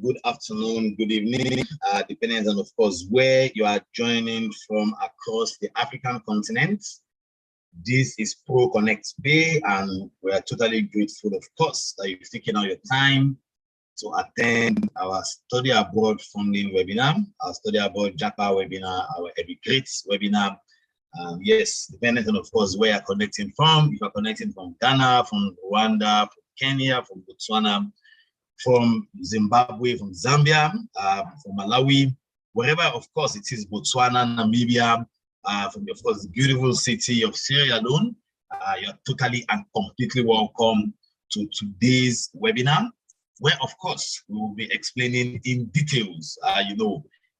good afternoon, good evening, depending on, of course, where you are joining from across the African continent. This is ProconnectPAY, and we are totally grateful, of course, that you've taken out your time to attend our Study Abroad Funding webinar, our Study Abroad JAPA webinar, our Emigrate webinar. Yes, depending on, of course, where you're connecting from. If you're connecting from Ghana, from Rwanda, from Kenya, from Botswana, from Zimbabwe, from Zambia, from Malawi, wherever, of course, it is, Botswana, Namibia, from, of course, the beautiful city of Sierra Leone, you're totally and completely welcome to today's webinar, where, of course, we will be explaining in details,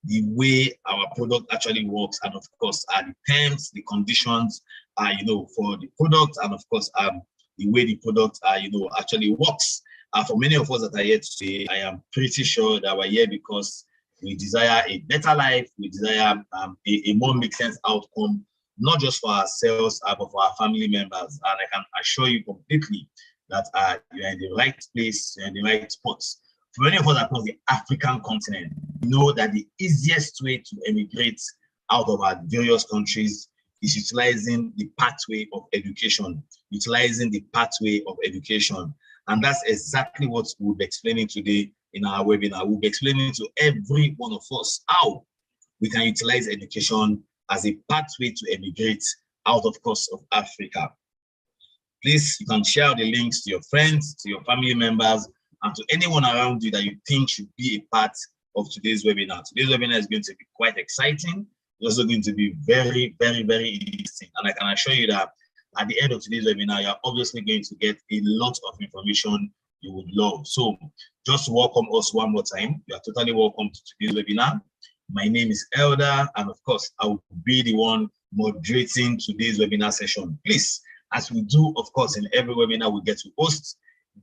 the way our product actually works, and of course, the terms, the conditions, for the product, and of course, the way the product, actually works. For many of us that are here today, I am pretty sure that we're here because we desire a better life. We desire a more make sense outcome, not just for ourselves, but for our family members. And I can assure you completely that you're in the right place, you're in the right spots. For many of us across the African continent, we know that the easiest way to emigrate out of our various countries is utilizing the pathway of education, And that's exactly what we'll be explaining today in our webinar. We'll be explaining to every one of us how we can utilize education as a pathway to emigrate out, of course, of Africa. Please, you can share the links to your friends, to your family members, and to anyone around you that you think should be a part of today's webinar. Today's webinar is going to be quite exciting. It's also going to be very, very, very interesting. And I can assure you that at the end of today's webinar, you're obviously going to get a lot of information you would love. So just welcome us one more time. You are totally welcome to today's webinar. My name is Elder, and of course, I will be the one moderating today's webinar session. Please, as we do, of course, in every webinar we get to host,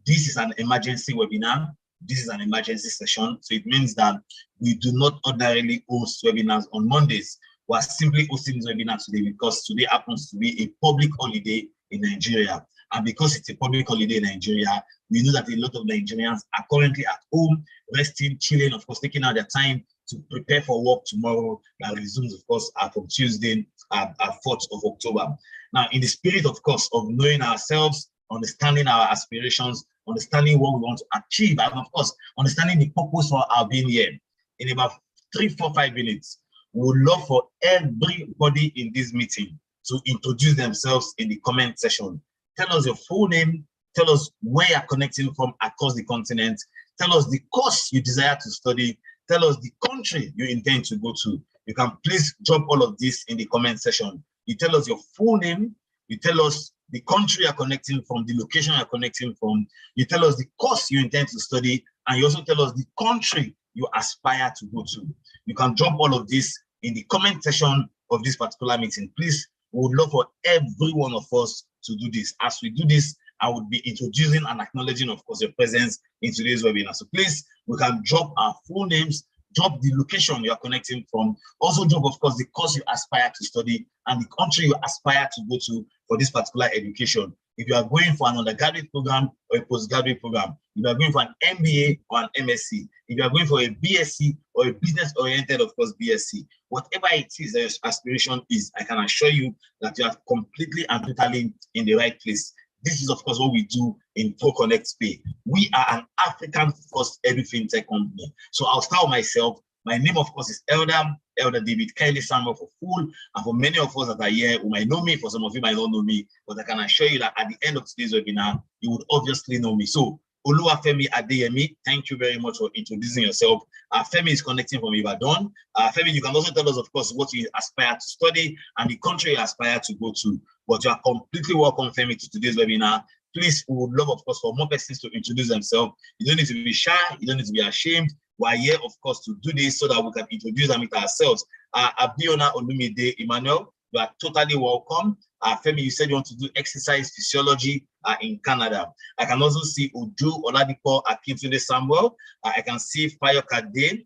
this is an emergency webinar. This is an emergency session. So it means that we do not ordinarily host webinars on Mondays. We are simply hosting this webinar today because today happens to be a public holiday in Nigeria. And because it's a public holiday in Nigeria, we know that a lot of Nigerians are currently at home, resting, chilling, of course, taking out their time to prepare for work tomorrow. That resumes, of course, from Tuesday, 4th of October. Now, in the spirit, of course, of knowing ourselves, understanding our aspirations, understanding what we want to achieve, and of course, understanding the purpose for our being here, in about 3, 4, 5 minutes, we would love for everybody in this meeting to introduce themselves in the comment section. Tell us your full name, tell us where you're connecting from across the continent, tell us the course you desire to study, tell us the country you intend to go to. You can please drop all of this in the comment section. You tell us your full name, you tell us the country you're connecting from, the location you're connecting from, you tell us the course you intend to study, and you also tell us the country you aspire to go to. You can drop all of this in the comment section of this particular meeting. Please, we would love for every one of us to do this. As we do this, I would be introducing and acknowledging, of course, your presence in today's webinar. So please, we can drop our full names, drop the location you are connecting from, also drop, of course, the course you aspire to study and the country you aspire to go to for this particular education. If you are going for an undergraduate program or a postgraduate program, if you are going for an MBA or an MSc, if you are going for a BSc or a business-oriented, of course, BSc, whatever it is that your aspiration is, I can assure you that you are completely and totally in the right place. This is, of course, what we do in ProconnectPAY. We are an African-focused edu-fintech company. So I'll start with myself. My name, of course, is Elder David Kylie Samuel for full. And for many of us that are here who might know me, for some of you might not know me, but I can assure you that at the end of today's webinar, you would obviously know me. So Oluwafemi Adeyemi, thank you very much for introducing yourself. Femi is connecting from Ibadan. Femi, you can also tell us, of course, what you aspire to study and the country you aspire to go to. But you are completely welcome, Femi, to today's webinar. Please, we would love, of course, for more persons to introduce themselves. You don't need to be shy. You don't need to be ashamed. We are here, of course, to do this so that we can introduce and meet ourselves. Abiona Olumide Emmanuel, you are totally welcome. Femi, you said you want to do exercise physiology in Canada. I can also see Uju Oladipo Akintunde Samuel. I can see Fayokade,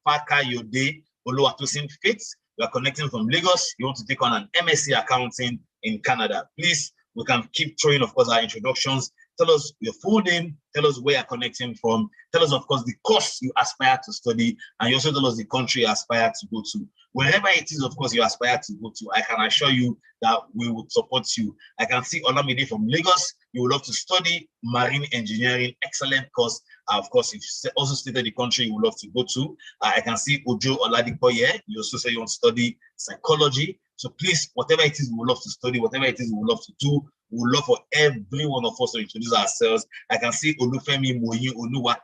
Faka Yode, Oluwatosin Fitz. You are connecting from Lagos. You want to take on an MSc accounting in Canada. Please, we can keep throwing, of course, our introductions Tell us your full name, tell us where you're connecting from, tell us, of course, the course you aspire to study, and you also tell us the country you aspire to go to. Wherever it is, of course, you aspire to go to, I can assure you that we would support you. I can see Olamide from Lagos. You would love to study marine engineering, excellent course. Of course, you've also stated the country you would love to go to. I can see Ojo Oladipo here. You also say you want to study psychology. So please, whatever it is we would love to study, whatever it is we would love to do, we would love for every one of us to introduce ourselves. I can see Olufemi Moyi Oluwa,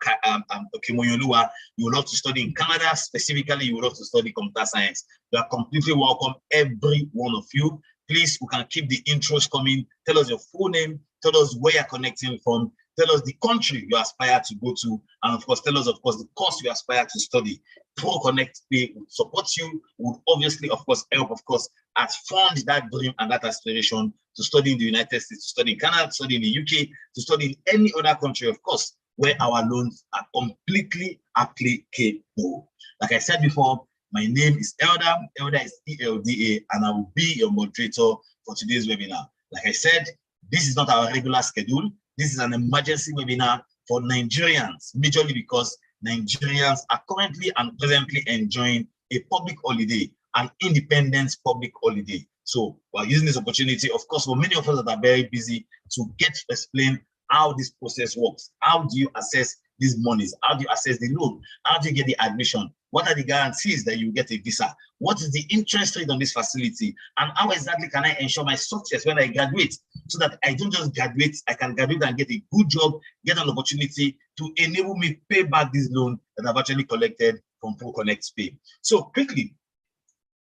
Moyoluwa. You would love to study in Canada. Specifically, you would love to study computer science. You are completely welcome, every one of you. Please, we can keep the intros coming. Tell us your full name. Tell us where you're connecting from. Tell us the country you aspire to go to. And of course, tell us, of course, the course you aspire to study. ProconnectPAY would support you, would obviously, of course, help, of course, as fund that dream and that aspiration to study in the United States, to study in Canada, to study in the UK, to study in any other country, of course, where our loans are completely applicable. Like I said before, my name is Elder. Elder is ELDA, and I will be your moderator for today's webinar. Like I said, this is not our regular schedule. This is an emergency webinar for Nigerians, majorly because Nigerians are currently and presently enjoying a public holiday, an independence public holiday. So we're using this opportunity, of course, for many of us that are very busy, to get to explain how this process works. How do you assess these monies? How do you assess the loan? How do you get the admission? What are the guarantees that you get a visa? What is the interest rate on this facility? And how exactly can I ensure my success when I graduate, so that I don't just graduate, I can graduate and get a good job, get an opportunity to enable me pay back this loan that I've actually collected from ProconnectPAY. So quickly,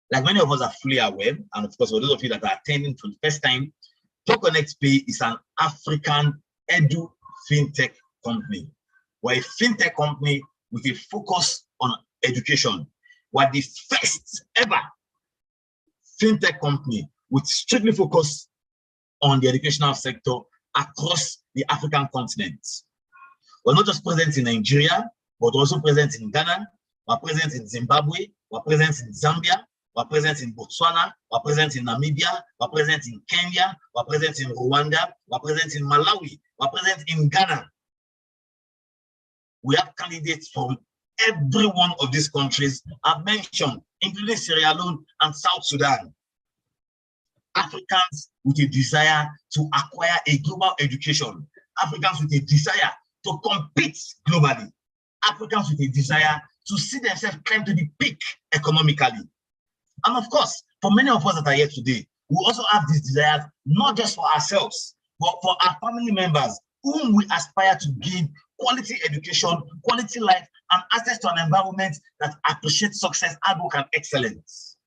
like many of us are fully aware, and of course, for those of you that are attending for the first time, ProconnectPAY is an African edu fintech company. We're a fintech company with a focus on education. We're the first ever fintech company with strictly focus on the educational sector across the African continent. We're not just present in Nigeria, but also present in Ghana. We're present in Zimbabwe. We're present in Zambia. We're present in Botswana. We're present in Namibia. We're present in Kenya. We're present in Rwanda. We're present in Malawi. We're present in Ghana. We have candidates from every one of these countries I've mentioned, including Sierra Leone and South Sudan. Africans with a desire to acquire a global education. Africans with a desire to compete globally. Africans with a desire to see themselves climb to the peak economically. And of course, for many of us that are here today, we also have this desire, not just for ourselves, but for our family members, whom we aspire to give quality education, quality life, and access to an environment that appreciates success, hard work, and excellence.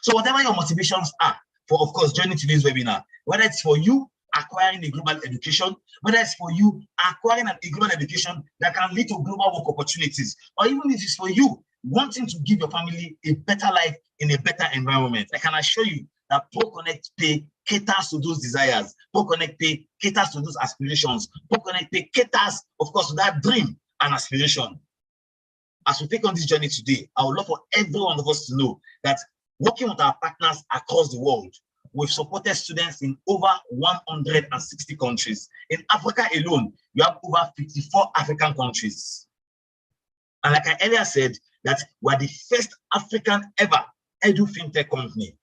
So whatever your motivations are for, of course, joining today's webinar, whether it's for you acquiring a global education, whether it's for you acquiring a global education that can lead to global work opportunities, or even if it's for you wanting to give your family a better life in a better environment, I can assure you that ProconnectPAY caters to those desires. ProconnectPAY caters to those aspirations. ProconnectPAY caters, of course, to that dream and aspiration. As we take on this journey today, I would love for every one of us to know that working with our partners across the world, we've supported students in over 160 countries. In Africa alone, you have over 54 African countries. And like I earlier said, that we're the first African ever edu fintech company.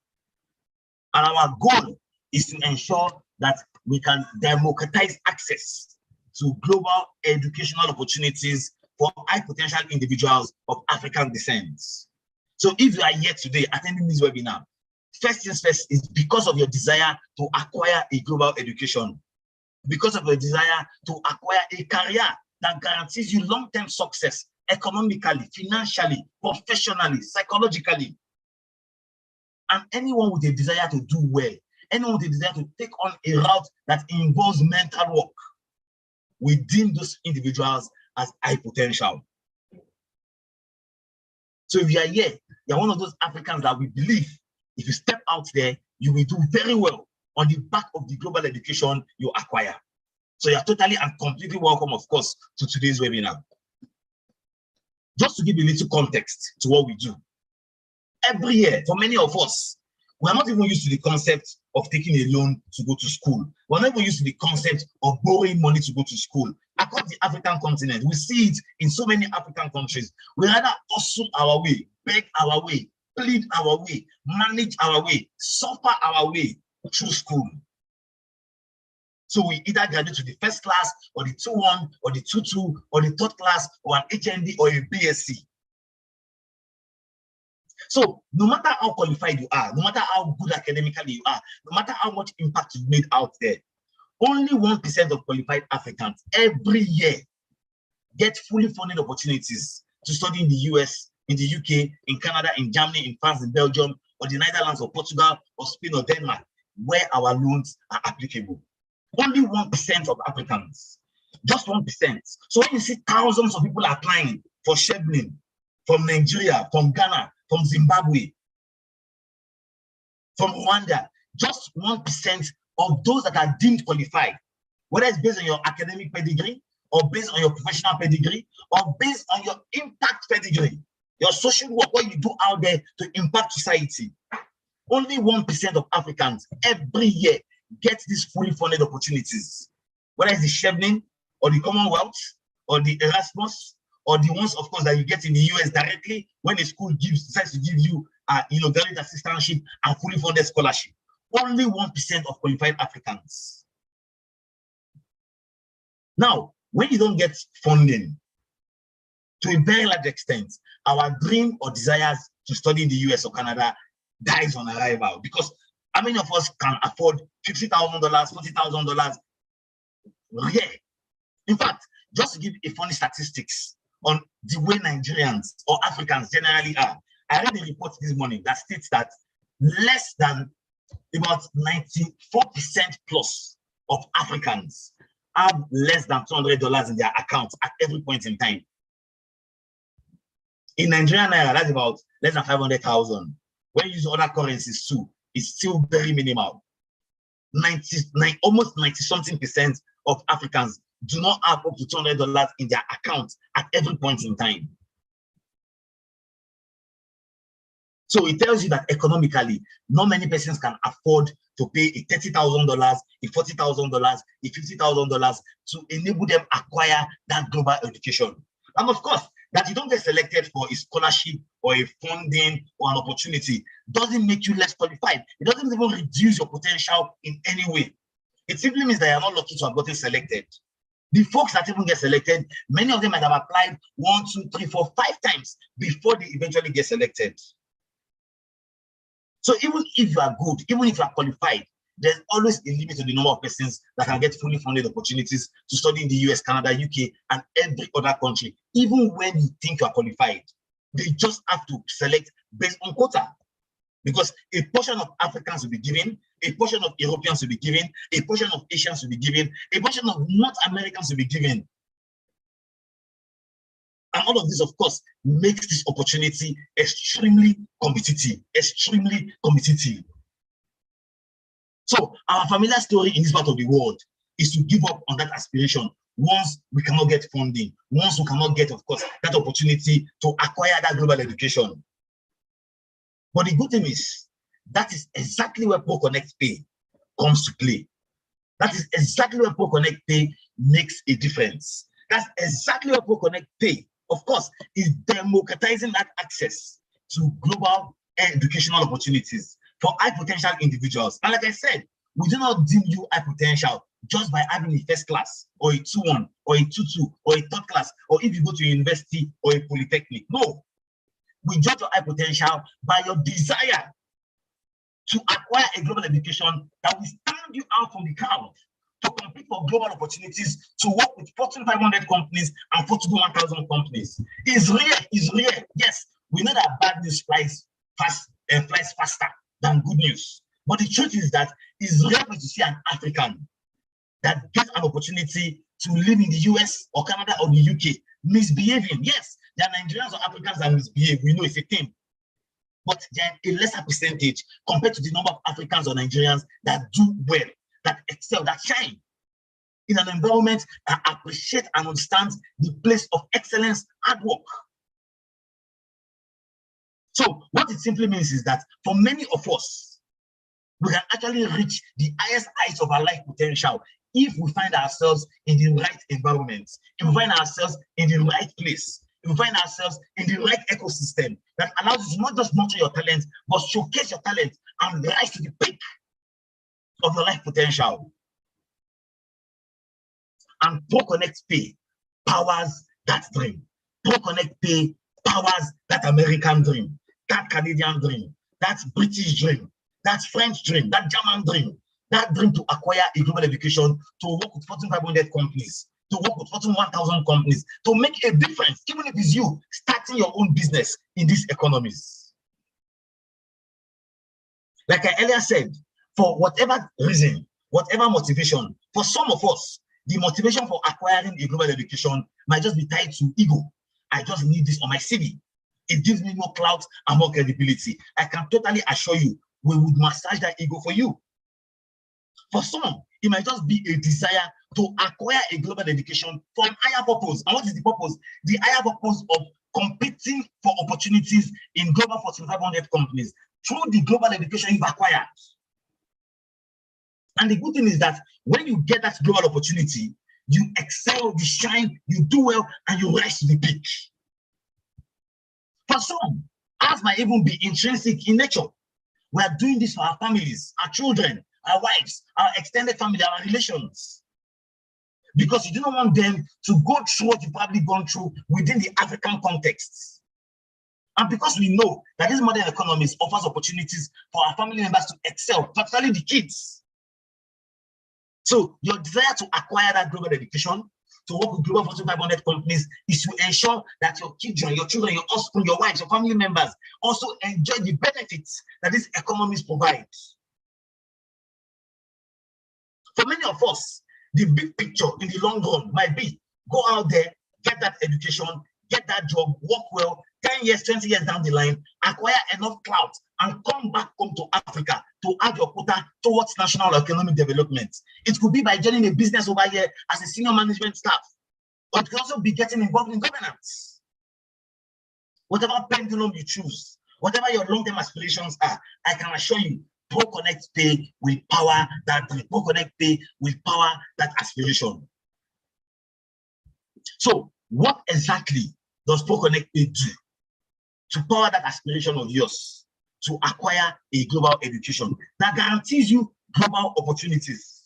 And our goal is to ensure that we can democratize access to global educational opportunities for high potential individuals of African descent. So if you are here today attending this webinar, first things first is because of your desire to acquire a global education, because of your desire to acquire a career that guarantees you long-term success economically, financially, professionally, psychologically. And anyone with a desire to do well, anyone with a desire to take on a route that involves mental work, we deem those individuals as high potential. So if you are here, you're one of those Africans that we believe if you step out there, you will do very well on the back of the global education you acquire. So you're totally and completely welcome, of course, to today's webinar. Just to give a little context to what we do. Every year, for many of us, We're not even used to the concept of taking a loan to go to school. We're not even used to the concept of borrowing money to go to school. Across the African continent, we see it in so many African countries. We rather hustle our way, beg our way, plead our way, manage our way, suffer our way through school. So we either graduate to the first class or the 2-1 or the 2-2 or the third class or an HND or a BSc. So no matter how qualified you are, no matter how good academically you are, no matter how much impact you've made out there, only 1% of qualified Africans every year get fully funded opportunities to study in the US, in the UK, in Canada, in Germany, in France, in Belgium, or the Netherlands, or Portugal, or Spain, or Denmark, where our loans are applicable. Only 1% of Africans, just 1%. So when you see thousands of people applying for Shevlin, from Nigeria, from Ghana, from Zimbabwe, from Rwanda, just 1% of those that are deemed qualified, whether it's based on your academic pedigree, or based on your professional pedigree, or based on your impact pedigree, your social work, what you do out there to impact society. Only 1% of Africans every year get these fully funded opportunities, whether it's the Shevlin, or the Commonwealth, or the Erasmus, or the ones, of course, that you get in the US directly when a school decides to give you graduate assistantship and fully funded scholarship. Only 1% of qualified Africans. Now, when you don't get funding, to a very large extent, our dream or desires to study in the US or Canada dies on arrival, because how many of us can afford $50,000, $40,000? Yeah. In fact, just to give a funny statistics on the way Nigerians or Africans generally are, I read a report this morning that states that less than about 94% plus of Africans have less than $200 in their accounts at every point in time. In Nigeria, that's about less than 500,000. When you use other currencies too, it's still very minimal. Almost 90-something% of Africans do not have up to $200 in their accounts at every point in time. So it tells you that economically, not many persons can afford to pay a $30,000, a $40,000, a $50,000 to enable them acquire that global education. And of course, that you don't get selected for a scholarship or a funding or an opportunity doesn't make you less qualified. It doesn't even reduce your potential in any way. It simply means that you're not lucky to have gotten selected. The folks that even get selected, many of them might have applied 1, 2, 3, 4, 5 times before they eventually get selected. So even if you are good, even if you are qualified, there's always a limit to the number of persons that can get fully funded opportunities to study in the US, Canada, UK, and every other country. Even when you think you are qualified, they just have to select based on quota. Because a portion of Africans will be given, a portion of Europeans will be given, a portion of Asians will be given, a portion of North Americans will be given. And all of this, of course, makes this opportunity extremely competitive, extremely competitive. So our familiar story in this part of the world is to give up on that aspiration once we cannot get funding, once we cannot get, of course, that opportunity to acquire that global education. But the good thing is, that is exactly where ProconnectPAY comes to play. That is exactly where ProconnectPAY makes a difference. That's exactly where ProconnectPAY, of course, is democratizing that access to global educational opportunities for high potential individuals. And like I said, we do not deem you high potential just by having a first class or a 2-1 or a 2-2 or a third class, or if you go to a university or a polytechnic. No, we judge your high potential by your desire to acquire a global education that will stand you out from the crowd, to compete for global opportunities, to work with Fortune 500 companies and Fortune 1000 companies. It's real. Yes, we know that bad news flies faster than good news. But the truth is that it's rare to see an African that gets an opportunity to live in the US or Canada or the UK misbehaving. Yes, there are Nigerians or Africans that misbehave. We know it's a thing. But they're a lesser percentage compared to the number of Africans or Nigerians that do well, that excel, that shine in an environment that appreciates and understands the place of excellence, hard work. So what it simply means is that for many of us, We can actually reach the highest heights of our life potential if we find ourselves in the right environment, if we find ourselves in the right place, if we find ourselves in the right ecosystem that allows you to not just nurture your talent, but showcase your talent and rise to the peak of your life potential. And ProconnectPAY powers that dream. ProconnectPAY powers that American dream, that Canadian dream, that British dream, that French dream, that German dream, that dream to acquire a global education, to work with Fortune 500 companies, to work with Fortune 1000 companies, to make a difference, even if it's you starting your own business in these economies. Like I earlier said, for whatever reason, whatever motivation, for some of us, the motivation for acquiring a global education might just be tied to ego. I just need this on my CV. It gives me more clout and more credibility. I can totally assure you, we would massage that ego for you. For some, it might just be a desire to acquire a global education for an higher purpose. And what is the purpose? The higher purpose of competing for opportunities in global Fortune 500 companies through the global education you've acquired. And the good thing is that when you get that global opportunity, you excel, you shine, you do well, and you rise to the peak. For some, ours might even be intrinsic in nature. We are doing this for our families, our children, our wives, our extended family, our relations. Because you do not want them to go through what you've probably gone through within the African context. And because we know that this modern economy offers opportunities for our family members to excel, particularly the kids. So your desire to acquire that global education, to work with global Fortune 500 companies, is to ensure that your children, your offspring, your wives, your family members also enjoy the benefits that these economies provide. For many of us, the big picture in the long run might be go out there, get that education, get that job, work well, 10 years, 20 years down the line, acquire enough clout, and come back home to Africa to add your quota towards national economic development. It could be by joining a business over here as a senior management staff, or it could also be getting involved in governance. Whatever pendulum you choose, whatever your long-term aspirations are, I can assure you, ProconnectPAY will power that dream. ProconnectPAY will power that aspiration. So, what exactly does ProconnectPAY do to power that aspiration of yours to acquire a global education that guarantees you global opportunities?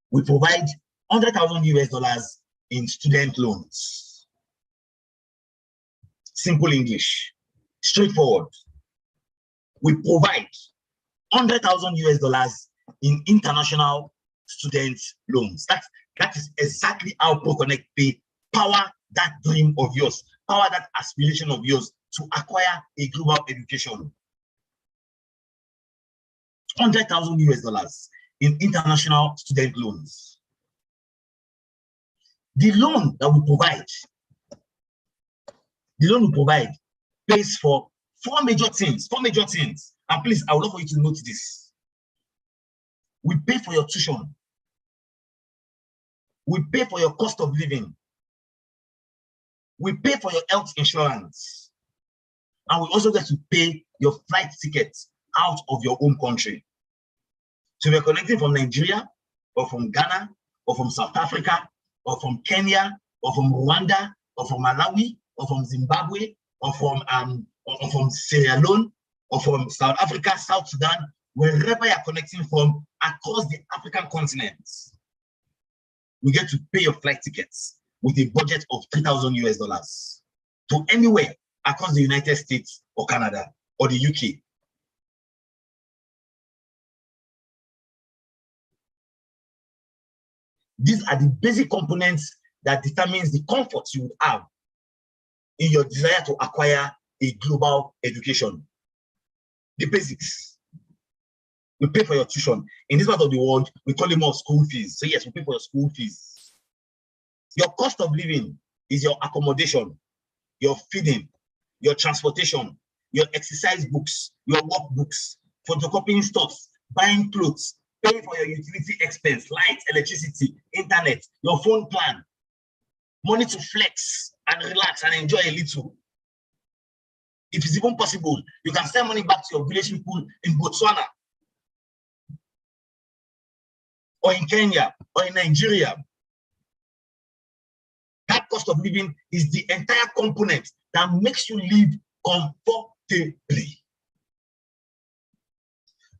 We provide $100,000 in student loans. Simple English, straightforward. We provide $100,000 in international student loans. That is exactly how ProconnectPAY power that dream of yours, power that aspiration of yours to acquire a global education. $100,000 in international student loans. The loan we provide pays for four major things. And please, I would love for you to note this. We pay for your tuition. We pay for your cost of living. We pay for your health insurance. And we also get to pay your flight tickets out of your home country. So we're connecting from Nigeria, or from Ghana, or from South Africa, or from Kenya, or from Rwanda, or from Malawi, or from Zimbabwe, or from Sierra Leone, or from South Africa, South Sudan, wherever you're connecting from across the African continent. We get to pay your flight tickets with a budget of $3,000 to anywhere across the United States or Canada or the UK. These are the basic components that determines the comfort you would have in your desire to acquire a global education. The basics. We pay for your tuition. In this part of the world, we call it more school fees. So yes, we pay for your school fees. Your cost of living is your accommodation, your feeding, your transportation, your exercise books, your work books, photocopying stuff, buying clothes, paying for your utility expense, light, electricity, internet, your phone plan, money to flex and relax and enjoy a little. If it's even possible, you can send money back to your village people in Botswana, or in Kenya, or in Nigeria. That cost of living is the entire component that makes you live comfortably.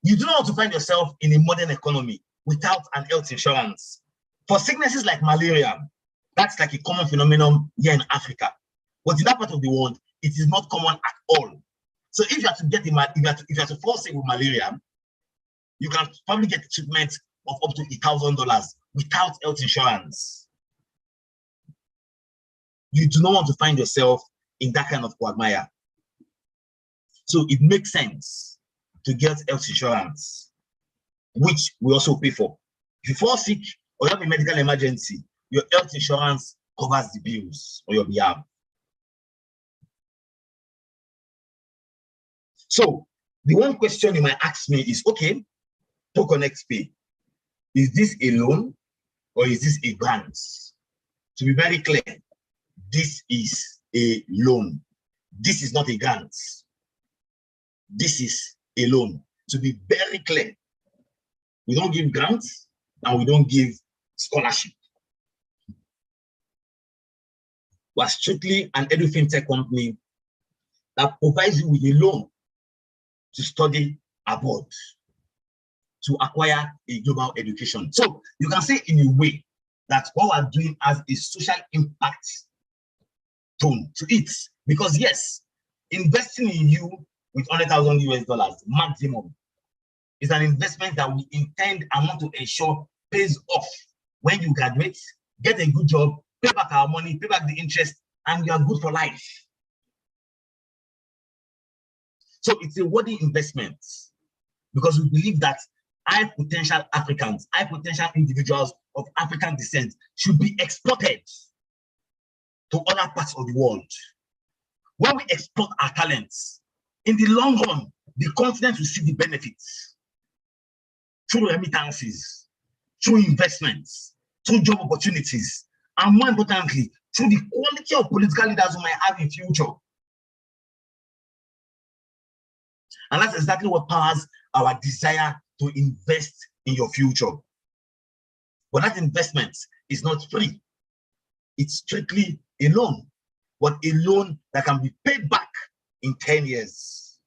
You do not want to find yourself in a modern economy without an health insurance. For sicknesses like malaria, that's like a common phenomenon here in Africa. But in that part of the world, it is not common at all. So if you have to get if you have to fall sick with malaria, you can probably get treatment of up to $1,000 without health insurance. You do not want to find yourself in that kind of quagmire. So it makes sense to get health insurance, which we also pay for. If you fall sick or you have a medical emergency, your health insurance covers the bills on your behalf. So the one question you might ask me is, okay, ProconnectPAY, is this a loan or is this a grant? To be very clear, this is a loan. This is not a grant. This is a loan. To be very clear, we don't give grants and we don't give scholarship. We're strictly an edu-fintech company that provides you with a loan to study abroad, to acquire a global education. So you can say in a way that what we're doing has a social impact tone to it. Because yes, investing in you with $100,000 maximum is an investment that we intend and want to ensure pays off when you graduate, get a good job, pay back our money, pay back the interest, and you are good for life. So it's a worthy investment because we believe that high potential Africans, high potential individuals of African descent should be exported to other parts of the world. When we export our talents, in the long run, the continent will see the benefits through remittances, through investments, through job opportunities, and more importantly, through the quality of political leaders we might have in future. And that's exactly what powers our desire to invest in your future. But that investment is not free. It's strictly a loan, but a loan that can be paid back in 10 years.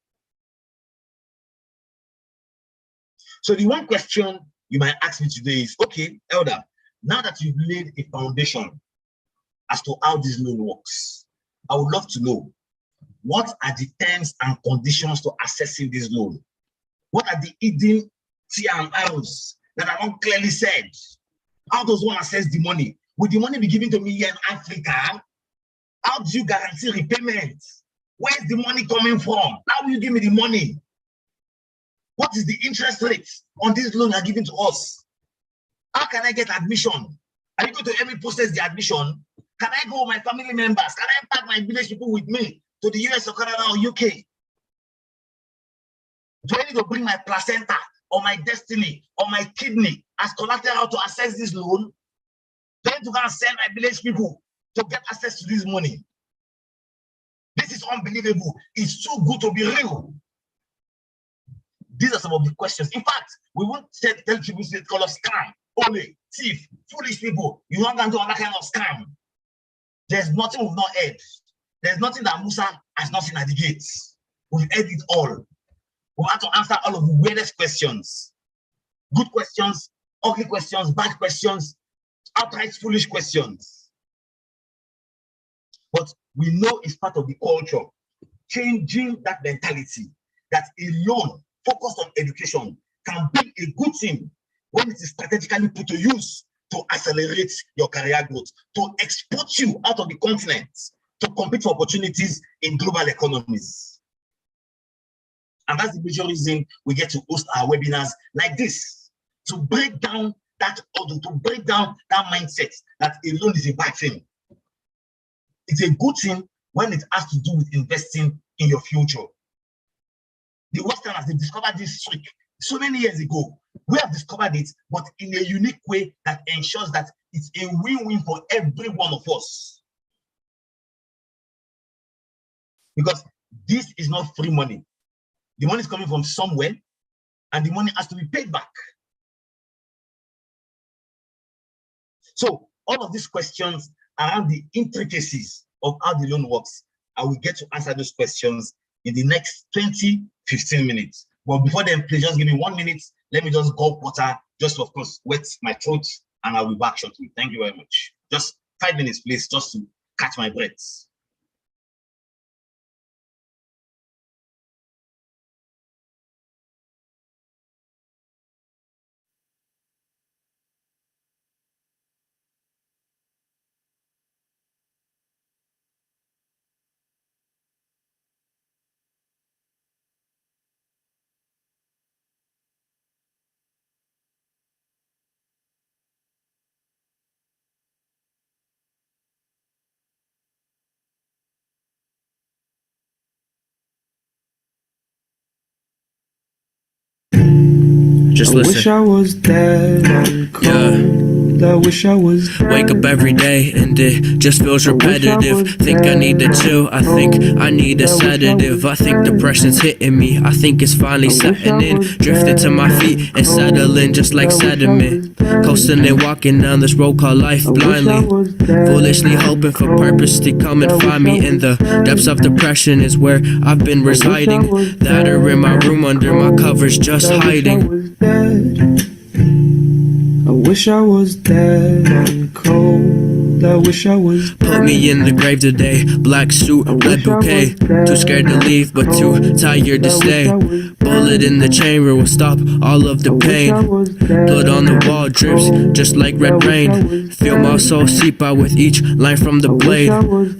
So the one question you might ask me today is, okay, Elder, now that you've laid a foundation as to how this loan works, I would love to know, what are the terms and conditions to accessing this loan? What are the hidden T&Ls that are not clearly said? How does one access the money? Will the money be given to me here in Africa? How do you guarantee repayment? Where is the money coming from? How will you give me the money? What is the interest rate on this loan you're giving to us? How can I get admission? Are you going to help me process the admission? Can I go with my family members? Can I pack my village people with me to the US or Canada or UK? Do I need to bring my placenta or my destiny or my kidney as collateral to access this loan? Then to go and send my village people to get access to this money. This is unbelievable. It's too good to be real. These are some of the questions. In fact, we won't tell people to call us scam, only thief, foolish people. You want to do another kind of scam. There's nothing we've not heard. There's nothing that Musa has not seen at the gates. We've heard it all. We have to answer all of the weirdest questions. Good questions, ugly questions, bad questions, outright foolish questions. But we know it's part of the culture. Changing that mentality that a loan focused on education can be a good thing when it is strategically put to use to accelerate your career growth, to export you out of the continent, to compete for opportunities in global economies. And that's the major reason we get to host our webinars like this, to break down that order, to break down that mindset that a loan is a bad thing. It's a good thing when it has to do with investing in your future. The Westerners, they discovered this trick so many years ago. We have discovered it, but in a unique way that ensures that it's a win-win for every one of us. Because This is not free money. The money is coming from somewhere, and the money has to be paid back. So all of these questions around the intricacies of how the loan works, I will get to answer those questions in the next 15 minutes. But before then, please just give me 1 minute. Let me just gulp water, just to, of course, wet my throat, and I'll be back shortly. Thank you very much. Just 5 minutes, please, just to catch my breath. Just listen. I wish I was dead and cold. Yeah. I wish I was dead. Wake up every day and it just feels repetitive. Think I need to chill, I think I need a sedative. I think depression's hitting me, I think it's finally setting in. Drifting to my feet and settling just like sediment. Coasting and walking down this road called life blindly. Foolishly hoping for purpose to come and find me. In the depths of depression is where I've been residing. That or in my room under my covers just hiding. I wish I was dead and cold. I wish I was dead. Put me in the grave today. Black suit, red bouquet. Too scared to leave, but too tired to stay. Bullet in the chamber will stop all of the pain. Blood on the wall drips just like red rain. Feel my soul seep out with each line from the blade.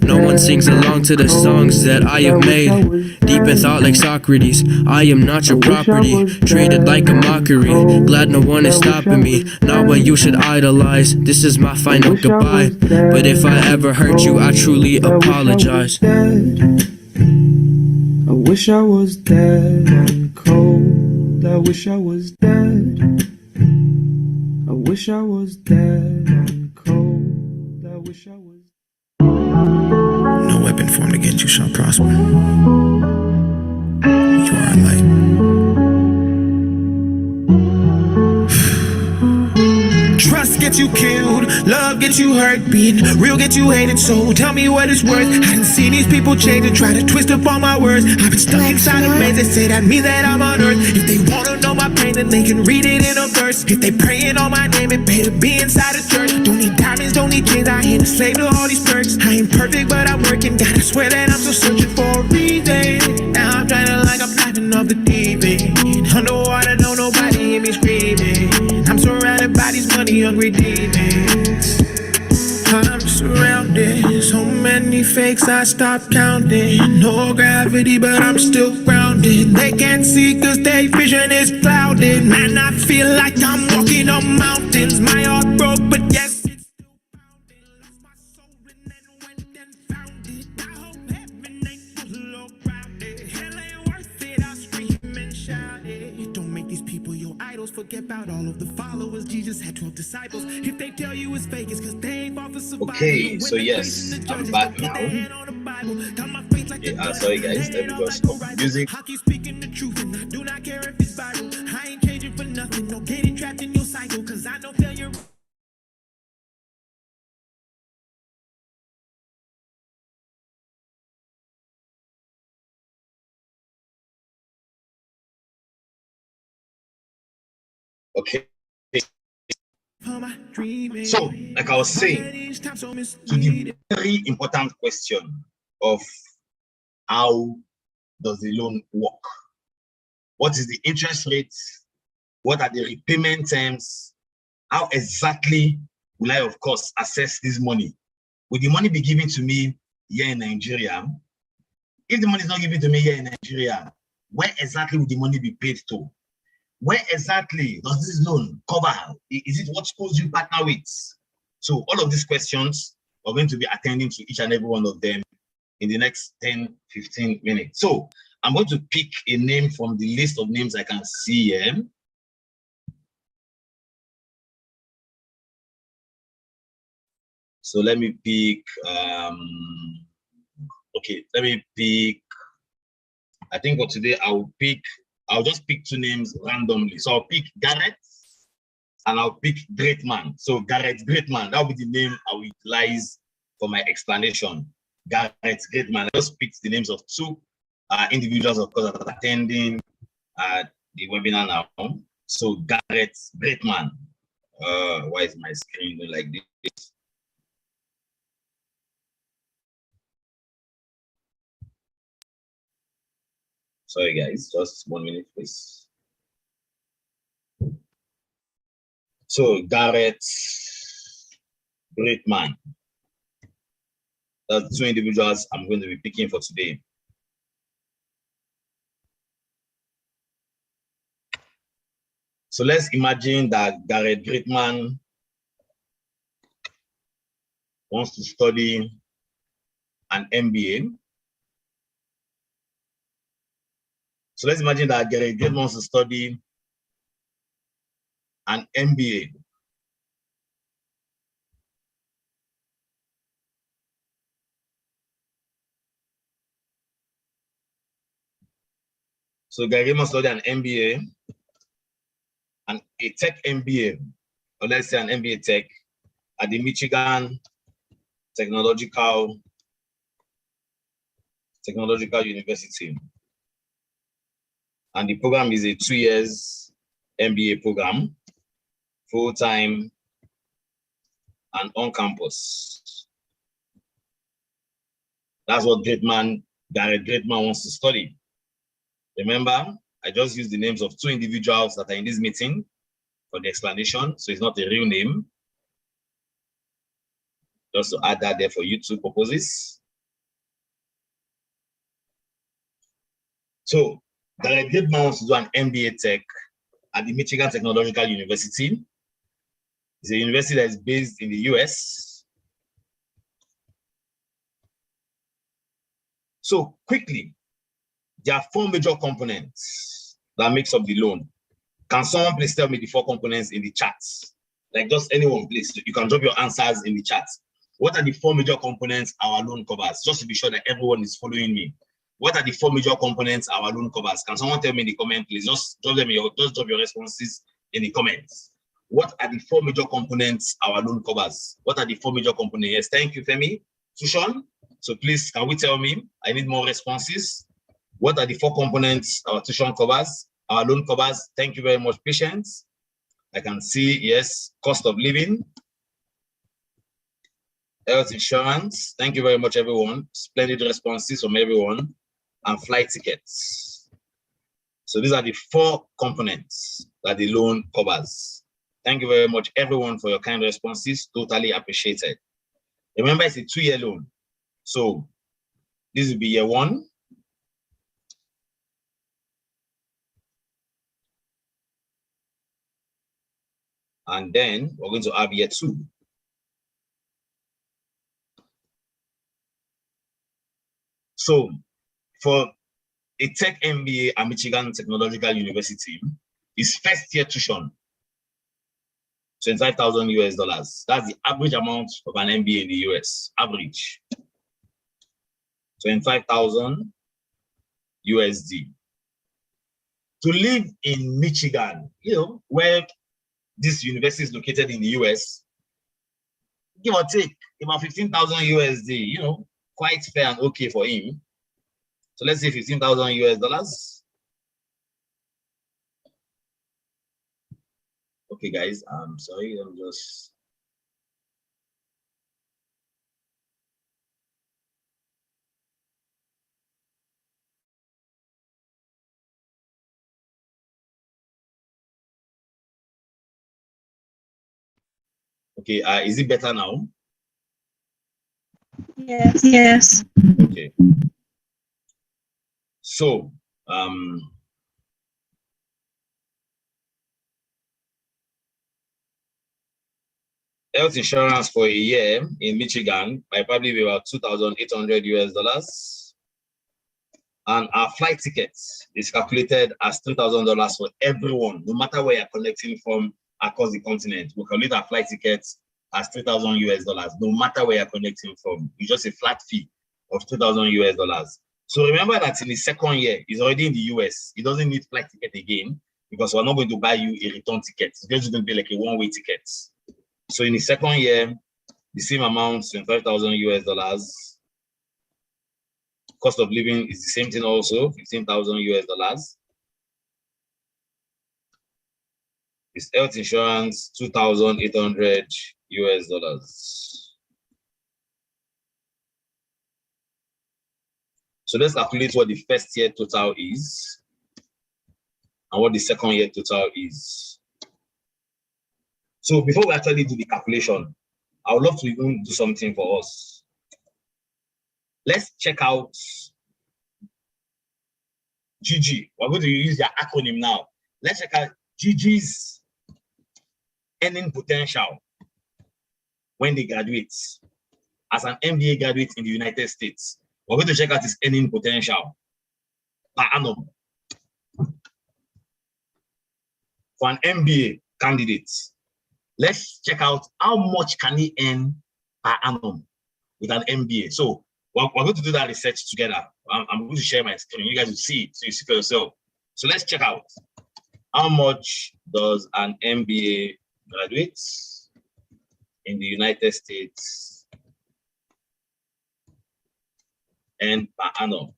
No one sings along to the songs that I have made. Deep in thought like Socrates, I am not your property. Treated like a mockery, glad no one is stopping me. Not what you should idolize, this is my final goodbye. But if I ever hurt you, I truly apologize. I wish I was dead and cold. I wish I was dead. I wish I was dead and cold. I wish I was. No weapon formed against you shall prosper. You are a light. Trust gets you killed, love gets you hurt, being real gets you hated, so tell me what it's worth. I didn't see these people change and try to twist up all my words. I've been stuck inside a maze, they say that means that I'm on earth. If they wanna know my pain, then they can read it in a verse. If they praying on my name, it better be inside a church. Don't need diamonds, don't need chains, I ain't a slave to all these perks. I ain't perfect, but I'm working, gotta swear that I'm still searching for a reason. Now I'm trying to like I'm diving off the deep end. Underwater, don't nobody hear me screaming. I'm surrounded by these money-hungry demons. I'm surrounded, so many fakes I stopped counting. No gravity, but I'm still grounded. They can't see cause their vision is clouded. Man, I feel like I'm walking on mountains. My heart broke, but yes, it's still pounding. Lost my soul and then went and found it. I hope heaven ain't too low grounded. Hell ain't worth it, I'll scream and shout it. Don't make these people your idols. Forget about all of the followers. Jesus had 12 disciples. If they tell you it's fake, it's cause they ain't fall for survival. Okay, so yes, I'm back now. Sorry guys, let me just stop music. I keep speaking the truth and I do not care if it's viral. I ain't changing for nothing, no getting trapped in your cycle, cause I know failure. Okay. So, like I was saying, to the very important question of how does the loan work? What is the interest rate? What are the repayment terms? How exactly will I, of course, assess this money? Will the money be given to me here in Nigeria? If the money is not given to me here in Nigeria, where exactly will the money be paid to? Where exactly does this loan cover? Is it what schools you partner with? So all of these questions, we're going to be attending to each and every one of them in the next 10, 15 minutes. So I'm going to pick a name from the list of names I can see here. So let me pick, okay, let me pick I think for today, I'll just pick two names randomly. So I'll pick Garrett and I'll pick Great Man. So Garrett Great Man, that'll be the name I will utilize for my explanation. Garrett Great Man. I just picked the names of two individuals, of course, that are attending the webinar now. So Garrett Great Man. Why is my screen going like this? Sorry, guys, just 1 minute, please. So Garrett Great Man. That's two individuals I'm going to be picking for today. So let's imagine that Garrett Great Man wants to study an MBA. So let's imagine that Garrett Great Man wants to study an MBA. So Garrett wants to study an MBA and a tech MBA, or let's say an MBA tech at the Michigan Technological University. And the program is a 2 years MBA program, full-time and on campus. That's what Garrett Great Man wants to study. Remember, I just used the names of two individuals that are in this meeting for the explanation, so it's not a real name. Just to add that there for YouTube purposes. So, Garrett Great Man wants to do an MBA tech at the Michigan Technological University. It's a university that is based in the US. So quickly, there are 4 major components that makes up the loan. Can someone please tell me the 4 components in the chat? Like just anyone, please. You can drop your answers in the chat. What are the 4 major components our loan covers? Just to be sure that everyone is following me. What are the 4 major components our loan covers? Can someone tell me in the comment, please? Just drop your responses in the comments. What are the 4 major components our loan covers? What are the 4 major components? Yes, thank you, Femi. Sushan, so please, can we tell me? I need more responses. What are the 4 components our tuition covers, our loan covers? Thank you very much, Patience. I can see, yes, cost of living, health insurance. Thank you very much, everyone. Splendid responses from everyone. And flight tickets. So these are the 4 components that the loan covers. Thank you very much, everyone, for your kind responses. Totally appreciated. Remember, it's a 2-year loan. So this will be year 1. And then we're going to have year 2. So for a tech MBA at Michigan Technological University, is first year tuition, $25,000 US. That's the average amount of an MBA in the US, average. 25,000 USD. To live in Michigan, where this university is located in the US, give or take about 15,000 USD, quite fair and okay for him. So let's say 15,000 US. Okay, guys, I'm sorry, I'm just. Okay, is it better now? Yes. Okay. So, health insurance for a year in Michigan might probably be about $2,800 US. And our flight tickets is calculated as $3,000 for everyone, no matter where you're connecting from across the continent. We calculate our flight tickets as $3,000 US, no matter where you're connecting from. It's just a flat fee of $2,000 US. So remember that in the second year, he's already in the US. He doesn't need flight ticket again because we're not going to buy you a return ticket. It's just going to be like a one-way ticket. So in the second year, the same amount, $25,000. Cost of living is the same thing also, $15,000. His health insurance, $2,800. So let's calculate what the first year total is and what the second year total is. So before we actually do the calculation, I would love to even do something for us. Let's check out GG. We're going to use their acronym now. Let's check out GG's earning potential when they graduate as an MBA graduate in the United States. We're going to check out his earning potential per annum for an MBA candidate. Let's check out how much can he earn per annum with an MBA. So we're going to do that research together. I'm going to share my screen. You guys will see it, so you see for yourself. So let's check out how much does an MBA graduate in the United States earn per annum.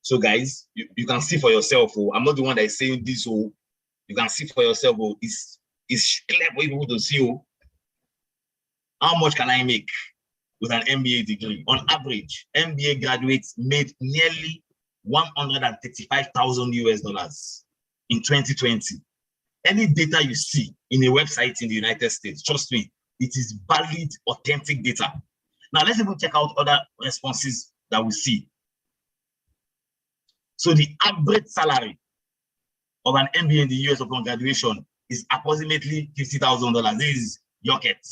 So guys, you can see for yourself. Oh, I'm not the one that is saying this. Oh, you can see for yourself. Oh, it's clear for people to see. Oh, how much can I make with an MBA degree? On average, MBA graduates made nearly $135,000 in 2020. Any data you see in a website in the United States, trust me, it is valid, authentic data. Now let's even check out other responses that we see. So the average salary of an MBA in the US upon graduation is approximately $50,000. This is Yoket.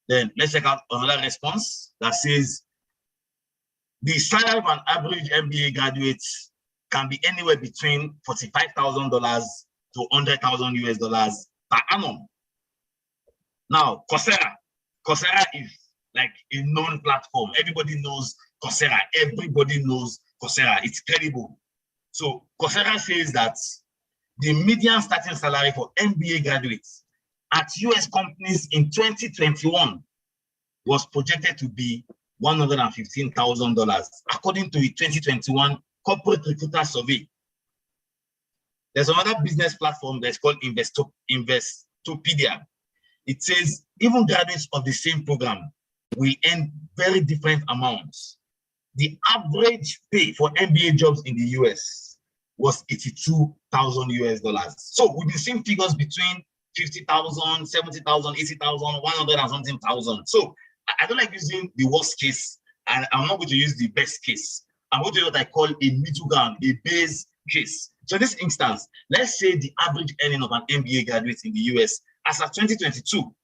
Then let's check out another response that says the salary of an average MBA graduate can be anywhere between $45,000 to $100,000 per annum. Now, Coursera is like a known platform. Everybody knows Coursera. Everybody knows Coursera. It's credible. So Coursera says that the median starting salary for MBA graduates at US companies in 2021 was projected to be $115,000, according to a 2021 corporate recruiter survey. There's another business platform that's called Investopedia. It says even graduates of the same program will earn very different amounts. The average pay for MBA jobs in the US was $82,000. So we've been seeing figures between 50,000, 70,000, 80,000, 100 and something thousand. So I don't like using the worst case, and I'm not going to use the best case. I'm going to use what I call a middle ground, a base case. So in this instance, let's say the average earning of an MBA graduate in the US as of 2022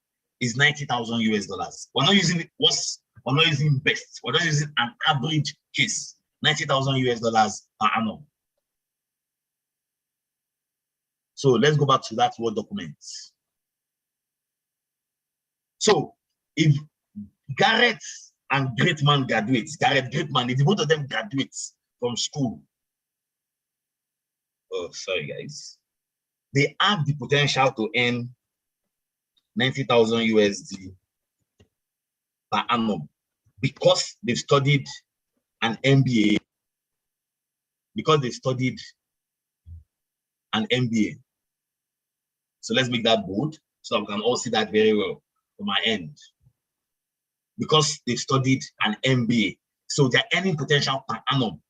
is $90,000. We're not using worst, we're not using best, we're not using an average case, $90,000 per annum. So let's go back to that Word document. So if Garrett and Greatman graduates, Garrett Greatman, if both of them graduates from school, oh, sorry guys, they have the potential to earn 90,000 USD per annum because they've studied an MBA. Because they've studied an MBA. So let's make that bold so we can all see that very well from my end. Because they've studied an MBA. So their earning potential per annum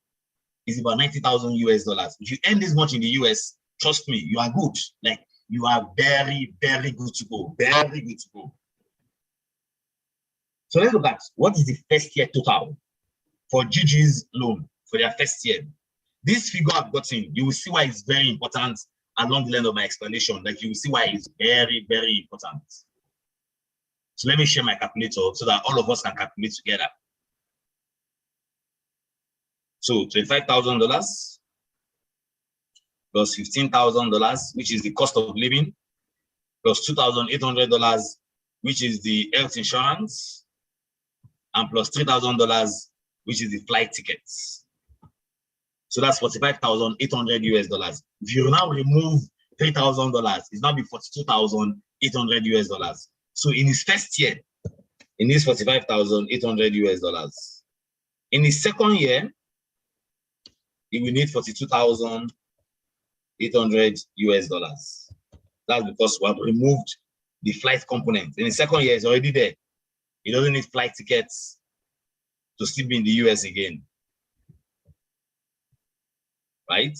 is about 90,000 US dollars. If you earn this much in the US, trust me, you are good. Like, you are very, very good to go. Very good to go. So let's look at what is the first year total for GG's loan for their first year. This figure I've gotten, you will see why it's very important along the line of my explanation. Like, you will see why it's very, very important. So let me share my calculator so that all of us can calculate together. So $25,000 plus $15,000, which is the cost of living, plus $2,800 which is the health insurance, and plus $3,000, which is the flight tickets. So that's $45,800. If you now remove $3,000, it's now be $42,800. So in his first year, in this $45,800. In his second year, he will need $42,800. That's because we have removed the flight component. In the second year, it's already there. He doesn't need flight tickets to still be in the US again. Right?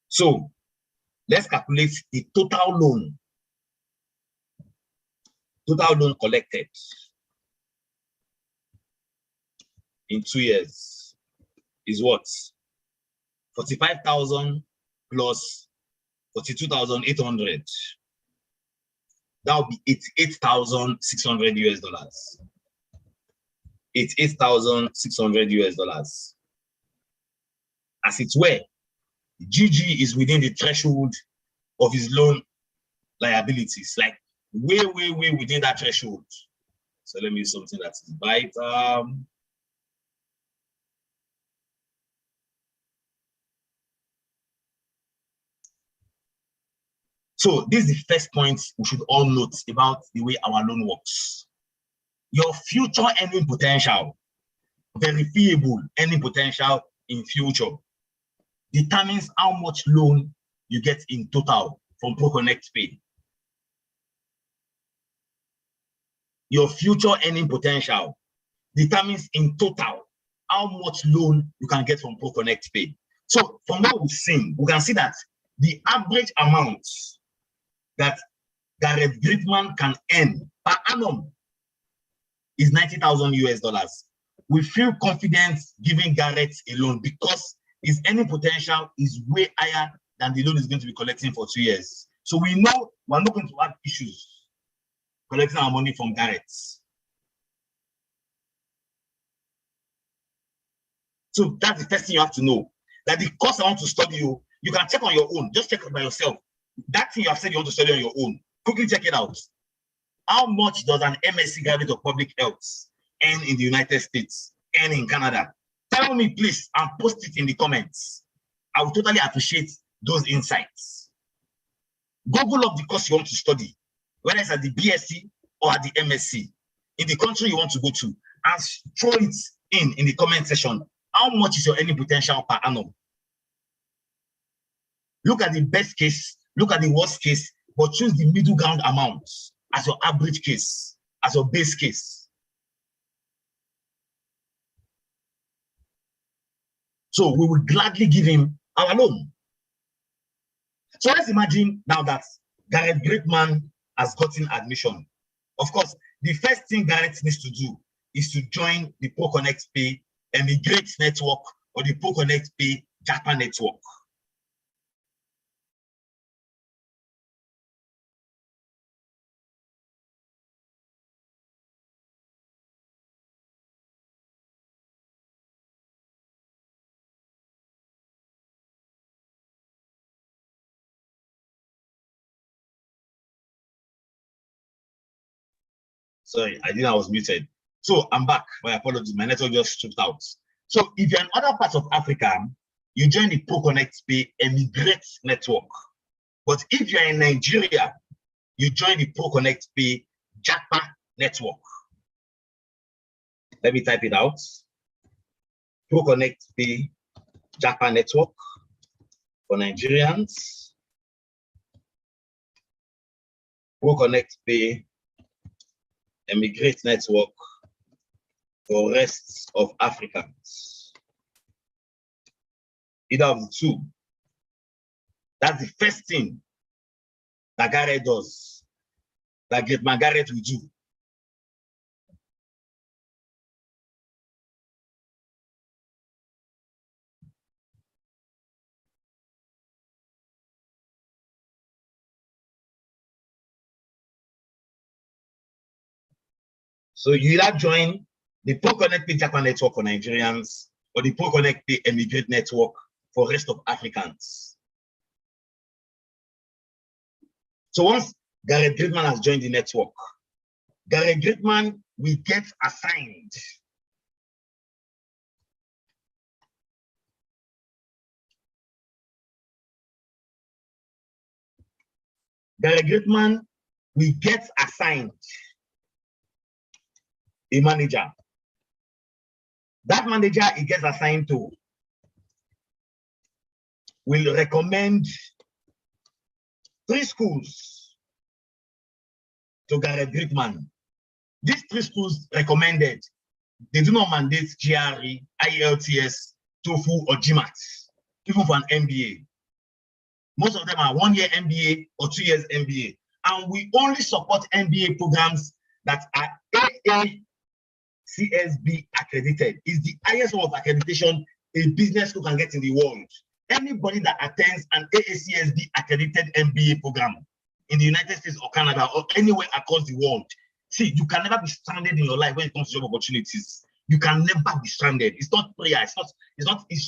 So let's calculate the total loan. Total loan collected in 2 years is what? 45,000 plus 42,800. That would be $88,600. $88,600. As it were, GG is within the threshold of his loan liabilities, like way within that threshold. So let me use something that is vital. So this is the first point we should all note about the way our loan works. Your future earning potential, verifiable earning potential in future, determines how much loan you get in total from ProconnectPAY. Your future earning potential determines in total how much loan you can get from ProconnectPAY. So from what we've seen, we can see that the average amount that Gareth Gritman can earn per annum is $90,000. We feel confident giving Gareth a loan because his earning potential is way higher than the loan is going to be collecting for 2 years. So we know we're not going to have issues collecting our money from Gareth. So that's the first thing you have to know. That the course I want to study, you can check on your own. Just check it by yourself. That thing you have said you want to study on your own, quickly check it out. How much does an MSc graduate of public health earn in the United States, earn in Canada? Tell me, please, and post it in the comments. I would totally appreciate those insights. Google up the course you want to study, whether it's at the BSc or at the MSc, in the country you want to go to, and throw it in the comment section. How much is your earning potential per annum? Look at the best case, look at the worst case, but choose the middle ground amount as your average case, as your base case. So we will gladly give him our loan. So let's imagine now that Gareth Gritman has gotten admission. Of course, the first thing Gareth needs to do is to join the ProconnectPAY Emigrate Network or the ProconnectPAY Japan Network. Sorry, I was muted. So I'm back. My apologies. My network just tripped out. So if you're in other parts of Africa, you join the ProconnectPAY Emigrate Network. But if you're in Nigeria, you join the ProconnectPAY Japan Network. Let me type it out. ProconnectPAY Japan Network for Nigerians. ProconnectPAY Emigrate Network for rest of Africans. Either of the two. That's the first thing that Gareth does, that Gritman Gareth will do. So you either join the ProconnectPAY Japan Network for Nigerians or the ProconnectPAY Emigrate Network for rest of Africans. So once Garrett Gridman has joined the network. Garrett Gridman will get assigned. Garrett Gridman will get assigned a manager. That manager he gets assigned to will recommend 3 schools to Garrett Gridman. These 3 schools recommended, they do not mandate GRE, IELTS, TOEFL, or GMAT, even for an MBA. Most of them are 1-year MBA or 2 years MBA. And we only support MBA programs that are AACSB accredited. It's the highest level of accreditation a business school can get in the world. Anybody that attends an AACSB accredited MBA program in the United States or Canada or anywhere across the world, see, you can never be stranded in your life when it comes to job opportunities. You can never be stranded. It's not prayer. It's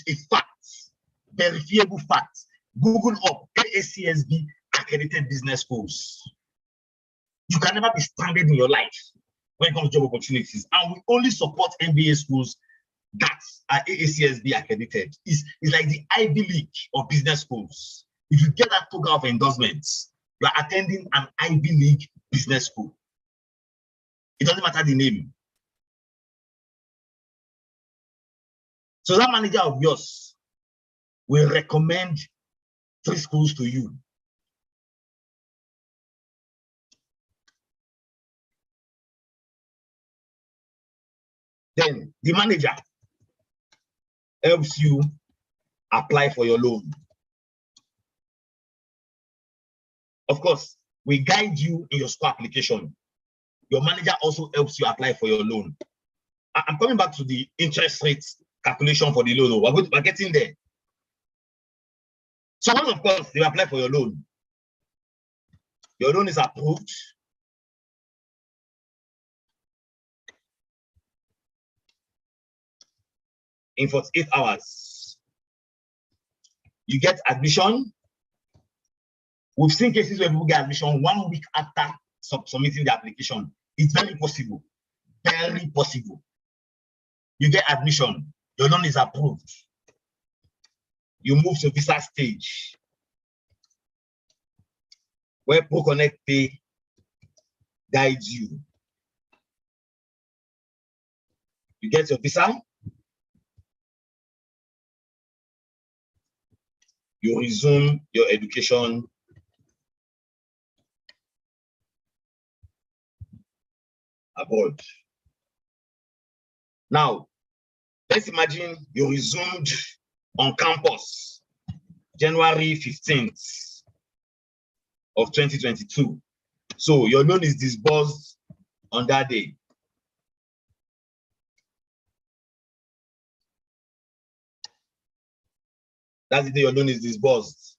a fact, verifiable fact. Google up AACSB accredited business schools. You can never be stranded in your life when it comes to job opportunities. And we only support MBA schools that are AACSB accredited. It's like the Ivy League of business schools. If you get that program of endorsements, you are attending an Ivy League business school. It doesn't matter the name. So that manager of yours will recommend 3 schools to you. Then the manager helps you apply for your loan. Of course, we guide you in your school application. Your manager also helps you apply for your loan. I'm coming back to the interest rate calculation for the loan. We're getting there. So once, of course, you apply for your loan is approved. In 48 hours, you get admission. We've seen cases where people get admission 1 week after submitting the application. It's very possible. Very possible. You get admission, your loan is approved. You move to visa stage, where ProconnectPAY guides you. You get your visa, you resume your education abroad. Now, let's imagine you resumed on campus January 15th of 2022. So your loan is disbursed on that day. That's the day your loan is disbursed.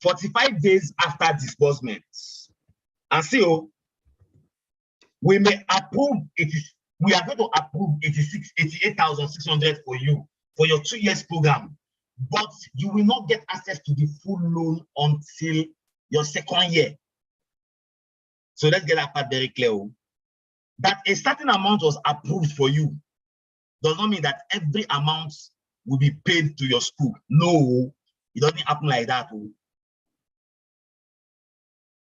45 days after disbursement. And so we may approve we are going to approve 88,600 for you for your 2 years program, but you will not get access to the full loan until your 2nd year. So let's get that part very clear. That a certain amount was approved for you does not mean that every amount will be paid to your school. No, it doesn't happen like that.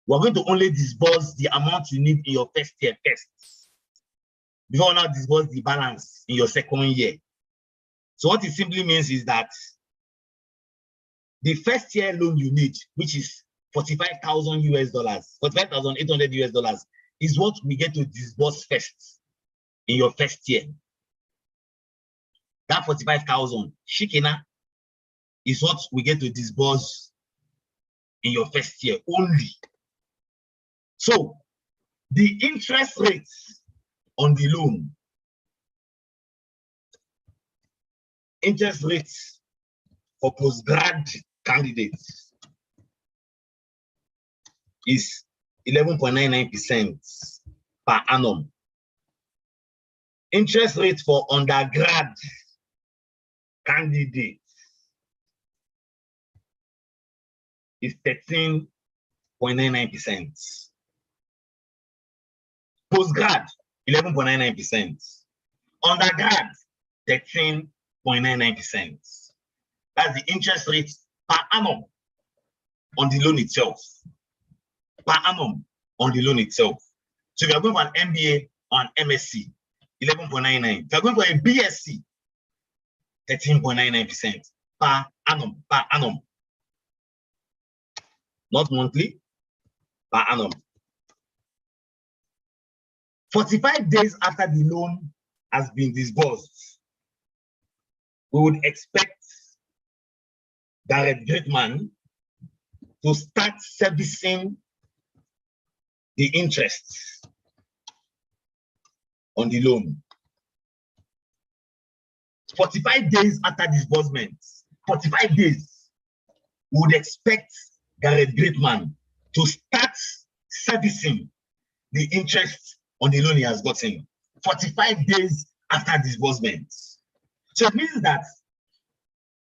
We're going to only disburse the amount you need in your 1st year first, before now disburse the balance in your 2nd year. So what it simply means is that the 1st year loan you need, which is $45,000 US, $45,800 US, is what we get to disburse first in your 1st year. That 45,000 shikina is what we get to disburse in your 1st year only. So the interest rates on the loan, interest rates for postgrad candidates is 11.99% per annum. Interest rate for undergrad candidates is 13.99%. 11.99%. Postgrad, 11.99%. Undergrad, 13.99%. That's the interest rate per annum on the loan itself. Per annum on the loan itself. So if you're going for an MBA or an MSc, 11.99. If you're going for a BSc, 13.99% per annum, per annum. Not monthly, per annum. 45 days after the loan has been disbursed, we would expect Garrett Greatman to start servicing the interest on the loan. 45 days after disbursement, 45 days, we would expect Garrett Greatman to start servicing the interest on the loan he has gotten. 45 days after disbursement. So it means that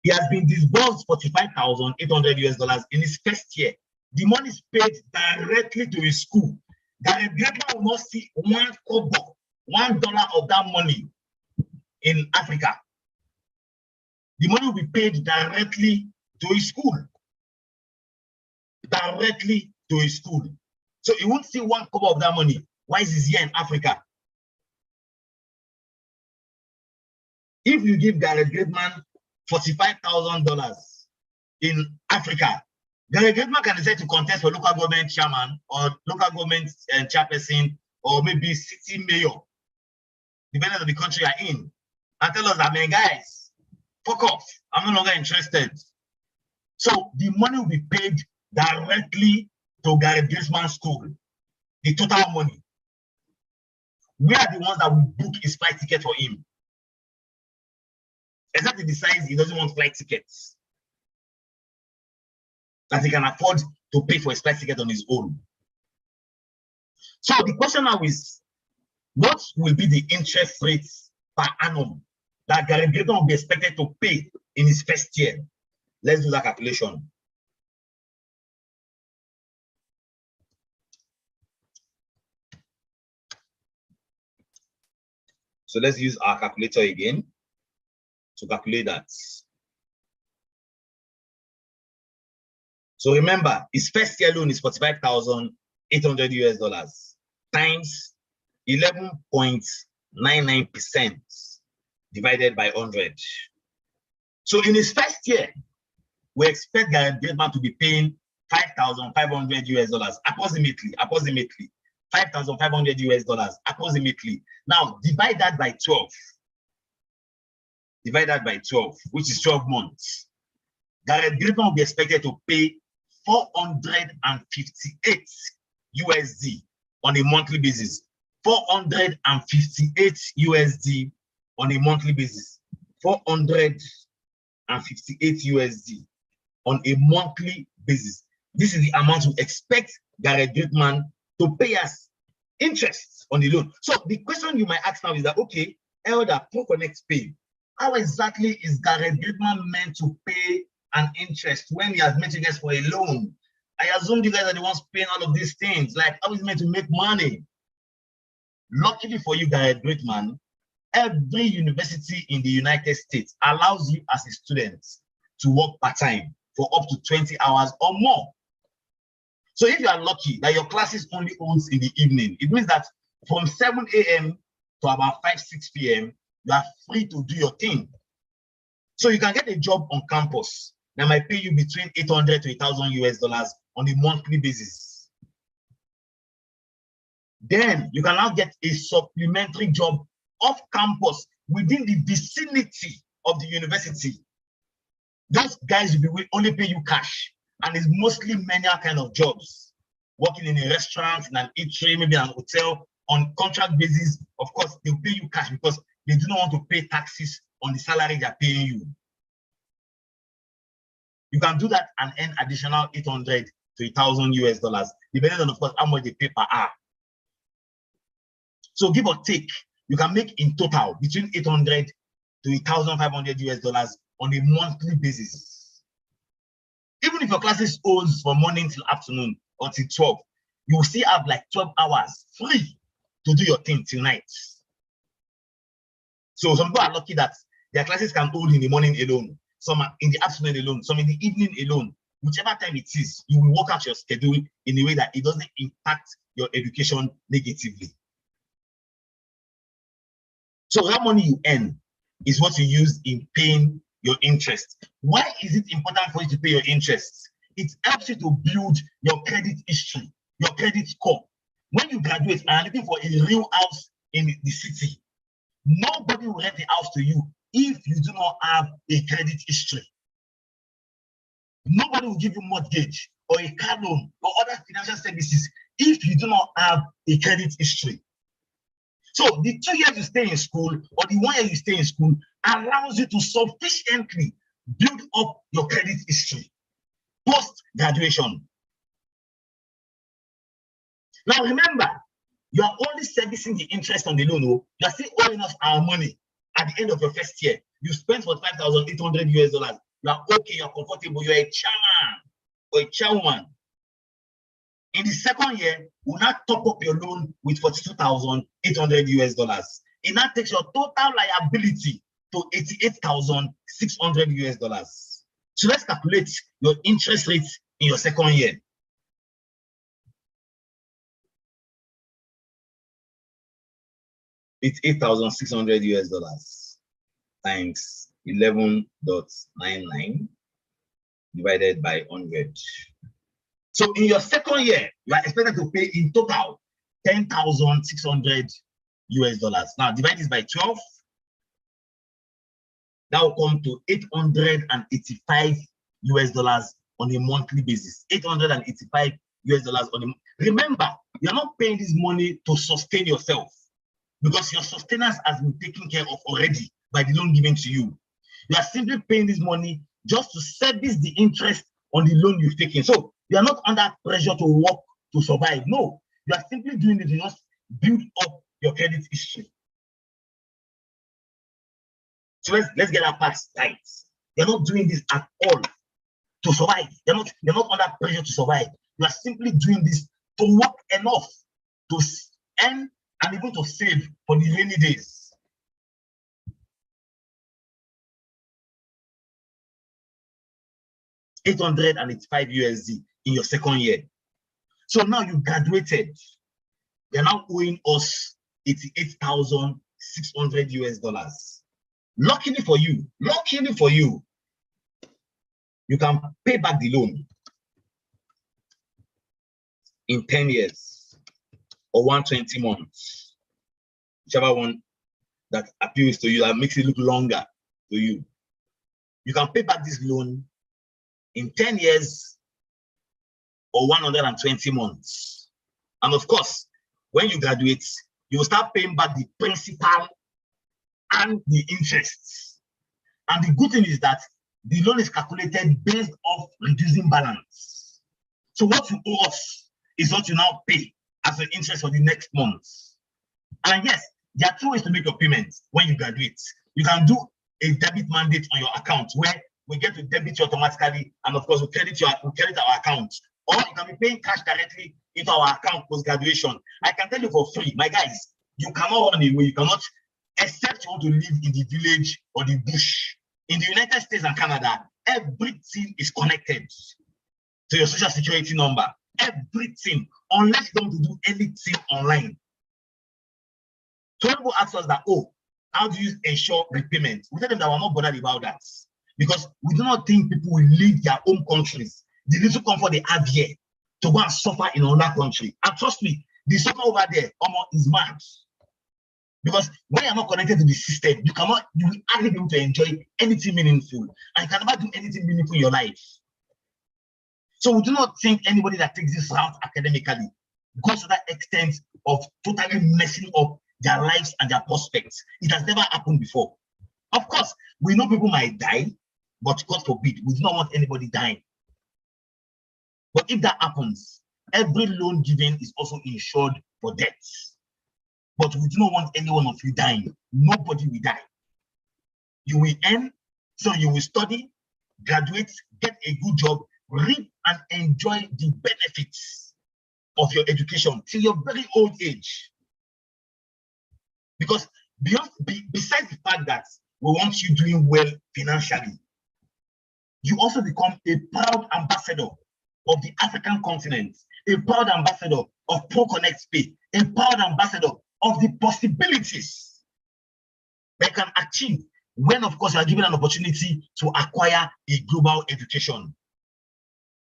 he has been disbursed $45,800 in his first year. The money is paid directly to his school. Garrett Greatman will not see $1 of that money in Africa. The money will be paid directly to his school. Directly to his school. So he won't see $1 of that money. Why is he here in Africa? If you give Garrett Greatman $45,000 in Africa, Garrett Greatman can decide to contest for local government chairman or local government chairperson or maybe city mayor, depending on the country you're in, and tell us that, man, guys, fuck off. I'm no longer interested. So the money will be paid directly to Garrett Greatman's school, the total money. We are the ones that will book his flight ticket for him. Except he decides he doesn't want flight tickets, that he can afford to pay for his flight ticket on his own. So the question now is, what will be the interest rates per annum that Garrett Greatman will be expected to pay in his first year? Let's do that calculation. So let's use our calculator again to calculate that. So remember, his first year loan is $45,800 times 11.99% divided by 100. So in his first year, we expect Garrett Greatman to be paying $5,500 approximately $5,500 approximately. Now divide that by 12. Divide that by 12, which is 12 months. Garrett Greatman will be expected to pay $458 USD on a monthly basis. $458 USD on a monthly basis. $458 USD on a monthly basis. This is the amount we expect Garrett Greatman to pay us interest on the loan. So the question you might ask now is that, okay, Elder, ProconnectPAY, how exactly is Garrett Greatman meant to pay an interest when he has met you guys for a loan? I assume you guys are the ones paying all of these things. Like, how is he meant to make money? Luckily for you, Garrett Greatman, every university in the United States allows you as a student to work part-time for up to 20 hours or more. So if you are lucky that your classes only owns in the evening, it means that from 7 a.m. to about 5-6 p.m., you are free to do your thing. So you can get a job on campus that might pay you between $800 to $1,000 on a monthly basis. Then you can now get a supplementary job off campus within the vicinity of the university. Those guys will only pay you cash, and it's mostly manual kind of jobs, working in a restaurant, in an eatery, maybe an hotel on contract basis. Of course, they'll pay you cash because they do not want to pay taxes on the salary they're paying you. You can do that and earn additional $800 to $1,000 depending on, of course, how much they pay per hour. So give or take, you can make in total between $800 to $1,500 on a monthly basis. Even if your classes owns from morning till afternoon, until 12. You will still have like 12 hours free to do your thing till night. So some people are lucky that their classes can hold in the morning alone, some are in the afternoon alone, some in the evening alone. Whichever time it is, you will work out your schedule in a way that it doesn't impact your education negatively. So that money you earn is what you use in paying your interest. Why is it important for you to pay your interest? It helps you to build your credit history, your credit score. When you graduate and are looking for a real house in the city, nobody will rent the house to you if you do not have a credit history. Nobody will give you mortgage or a car loan or other financial services if you do not have a credit history. So the 2 years you stay in school or the 1 year you stay in school allows you to sufficiently build up your credit history post-graduation. Now remember, you are only servicing the interest on the loan. You are still owing us our money at the end of your first year. You spent for $5,800 US. You are okay, you are comfortable, you are a chairman or a chairwoman. In the second year, we'll now top up your loan with $42,800 US. It now takes your total liability to $88,600 US. So let's calculate your interest rate in your second year. It's $8,600 US times 11.99 divided by 100. So in your second year, you are expected to pay in total $10,600 US. Now divide this by 12. That will come to $885 US on a monthly basis. $885 US on a month. Remember, you're not paying this money to sustain yourself, because your sustenance has been taken care of already by the loan given to you. You are simply paying this money just to service the interest on the loan you've taken. So you are not under pressure to work to survive. No, you are simply doing it to just build up your credit history. So let's get our part right. You're not doing this at all to survive. You're not under pressure to survive. You are simply doing this to work enough to earn and even to save for the rainy days. $885 USD in your second year. So now you graduated. They're now owing us $88,600 US. Luckily for you, you can pay back the loan in 10 years or 120 months, whichever one that appeals to you, that makes it look longer to you. You can pay back this loan in 10 years or 120 months. And of course, when you graduate, you will start paying back the principal and the interest. And the good thing is that the loan is calculated based off reducing balance. So what you owe us is what you now pay as an interest for the next month. And yes, there are two ways to make your payments when you graduate. You can do a debit mandate on your account where we get to debit you automatically, and of course we credit our account. Or you can be paying cash directly into our account post-graduation. I can tell you for free, my guys, you cannot run away, you cannot, except you want to live in the village or the bush. In the United States and Canada, everything is connected to your social security number. Everything, unless you don't want to do anything online. So people ask us that, oh, how do you ensure repayment? We tell them that we're not bothered about that, because we do not think people will leave their own countries, the little comfort they have here, to go and suffer in another country. And trust me, the suffer over there is mad. Because when you're not connected to the system, you will hardly be able to enjoy anything meaningful, and you can never do anything meaningful in your life. So we do not think anybody that takes this route academically goes to that extent of totally messing up their lives and their prospects. It has never happened before. Of course, we know people might die, but God forbid, we do not want anybody dying. But if that happens, every loan given is also insured for death. But we do not want any one of you dying. Nobody will die. You will earn, so you will study, graduate, get a good job, reap and enjoy the benefits of your education till your very old age. Because besides the fact that we want you doing well financially, you also become a proud ambassador of the African continent, a proud ambassador of ProconnectPAY, a proud ambassador of the possibilities they can achieve when, of course, you are given an opportunity to acquire a global education.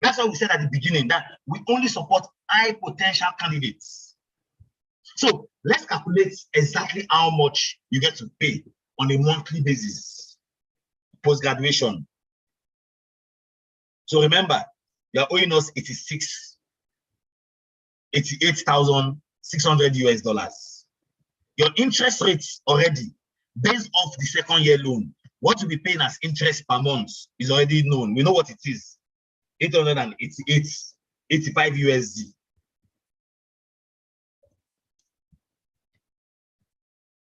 That's why we said at the beginning that we only support high potential candidates. So let's calculate exactly how much you get to pay on a monthly basis post-graduation. So remember, you're owing us $88,600 US. Your interest rates already, based off the second year loan, what you'll be paying as interest per month is already known. We know what it is. 885 USD.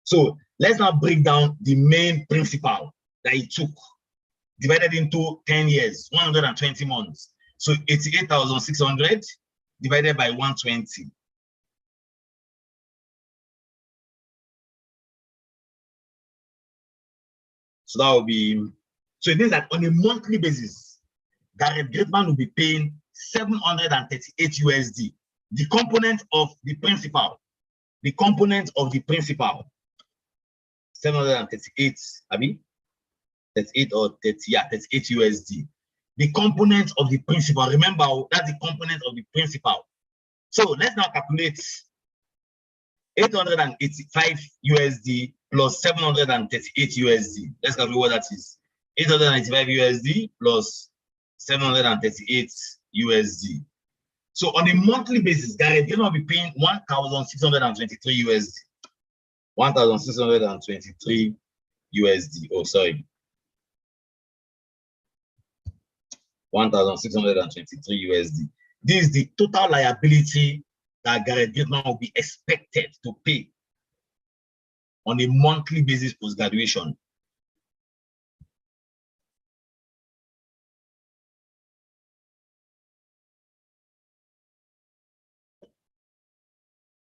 So let's now break down the main principal that it took, divided into 10 years, 120 months. So 88,600 divided by 120. So that will be, so it means that on a monthly basis, Gareth Gateman will be paying 738 USD, the component of the principal, 738, I mean, 38 or 30, yeah, 38 USD. The component of the principal, remember, that's the component of the principal. So let's now calculate 885 USD plus 738 USD. Let's calculate what that is. 895 USD plus 738 USD. So on a monthly basis, Gareth will be paying 1,623 USD. 1,623 USD. Oh, sorry. 1,623 USD. This is the total liability that Gareth Gateman will be expected to pay on a monthly basis post-graduation.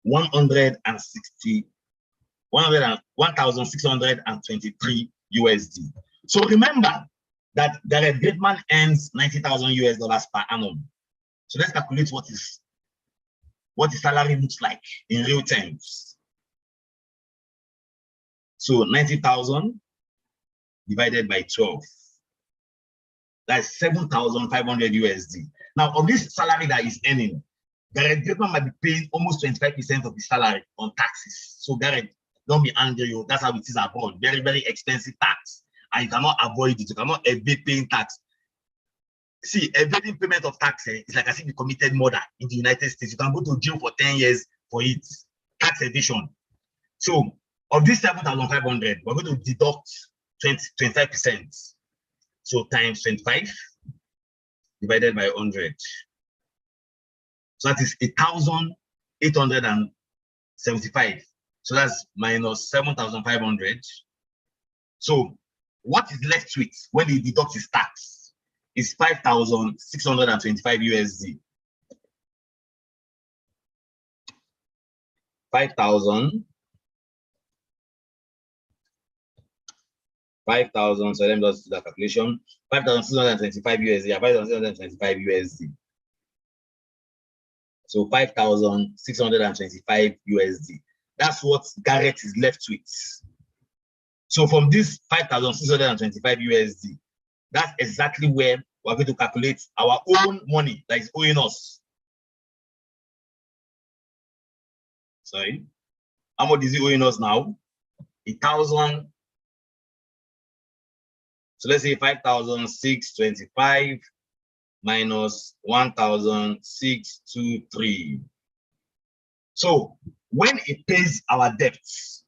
$1,623 USD. So remember that Gareth Gateman earns $90,000 US per annum. So let's calculate what his salary looks like in real terms. So 90,000 divided by 12. That's 7,500 USD. Now, of this salary that he's earning, Gareth Gateman might be paying almost 25% of his salary on taxes. So Gareth, don't be angry. That's how it is abroad. Very, very expensive tax. And you cannot avoid it. You cannot evade paying tax. See, evading payment of tax is like as if you committed murder in the United States. You can go to jail for 10 years for it. Tax evasion. So of this 7,500, we're going to deduct 25%. So times 25 divided by 100. So that is 1,875. So that's minus 7,500. So what is left with when he deducts his tax is 5,625 USD. 5,000. So let me just do that calculation. 5,625 USD. 5,625 USD. So 5,625 USD. That's what Gareth is left with. So from this 5,625 USD, that's exactly where we're going to calculate our own money that is owing us. Sorry. How much is he owing us now? 1,000. So let's say 5,625 minus 1,623. So when it pays our debts,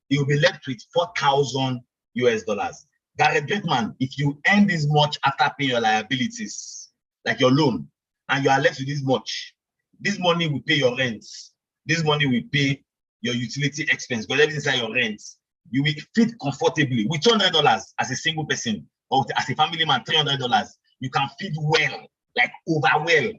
it will be left with 4,000 US dollars. Gareth Gateman, if you earn this much after paying your liabilities, like your loan, and you are left with this much, this money will pay your rent. This money will pay your utility expense, because everything inside your rent. You will fit comfortably with $200 as a single person, or as a family man, $300. You can feed well, like over well.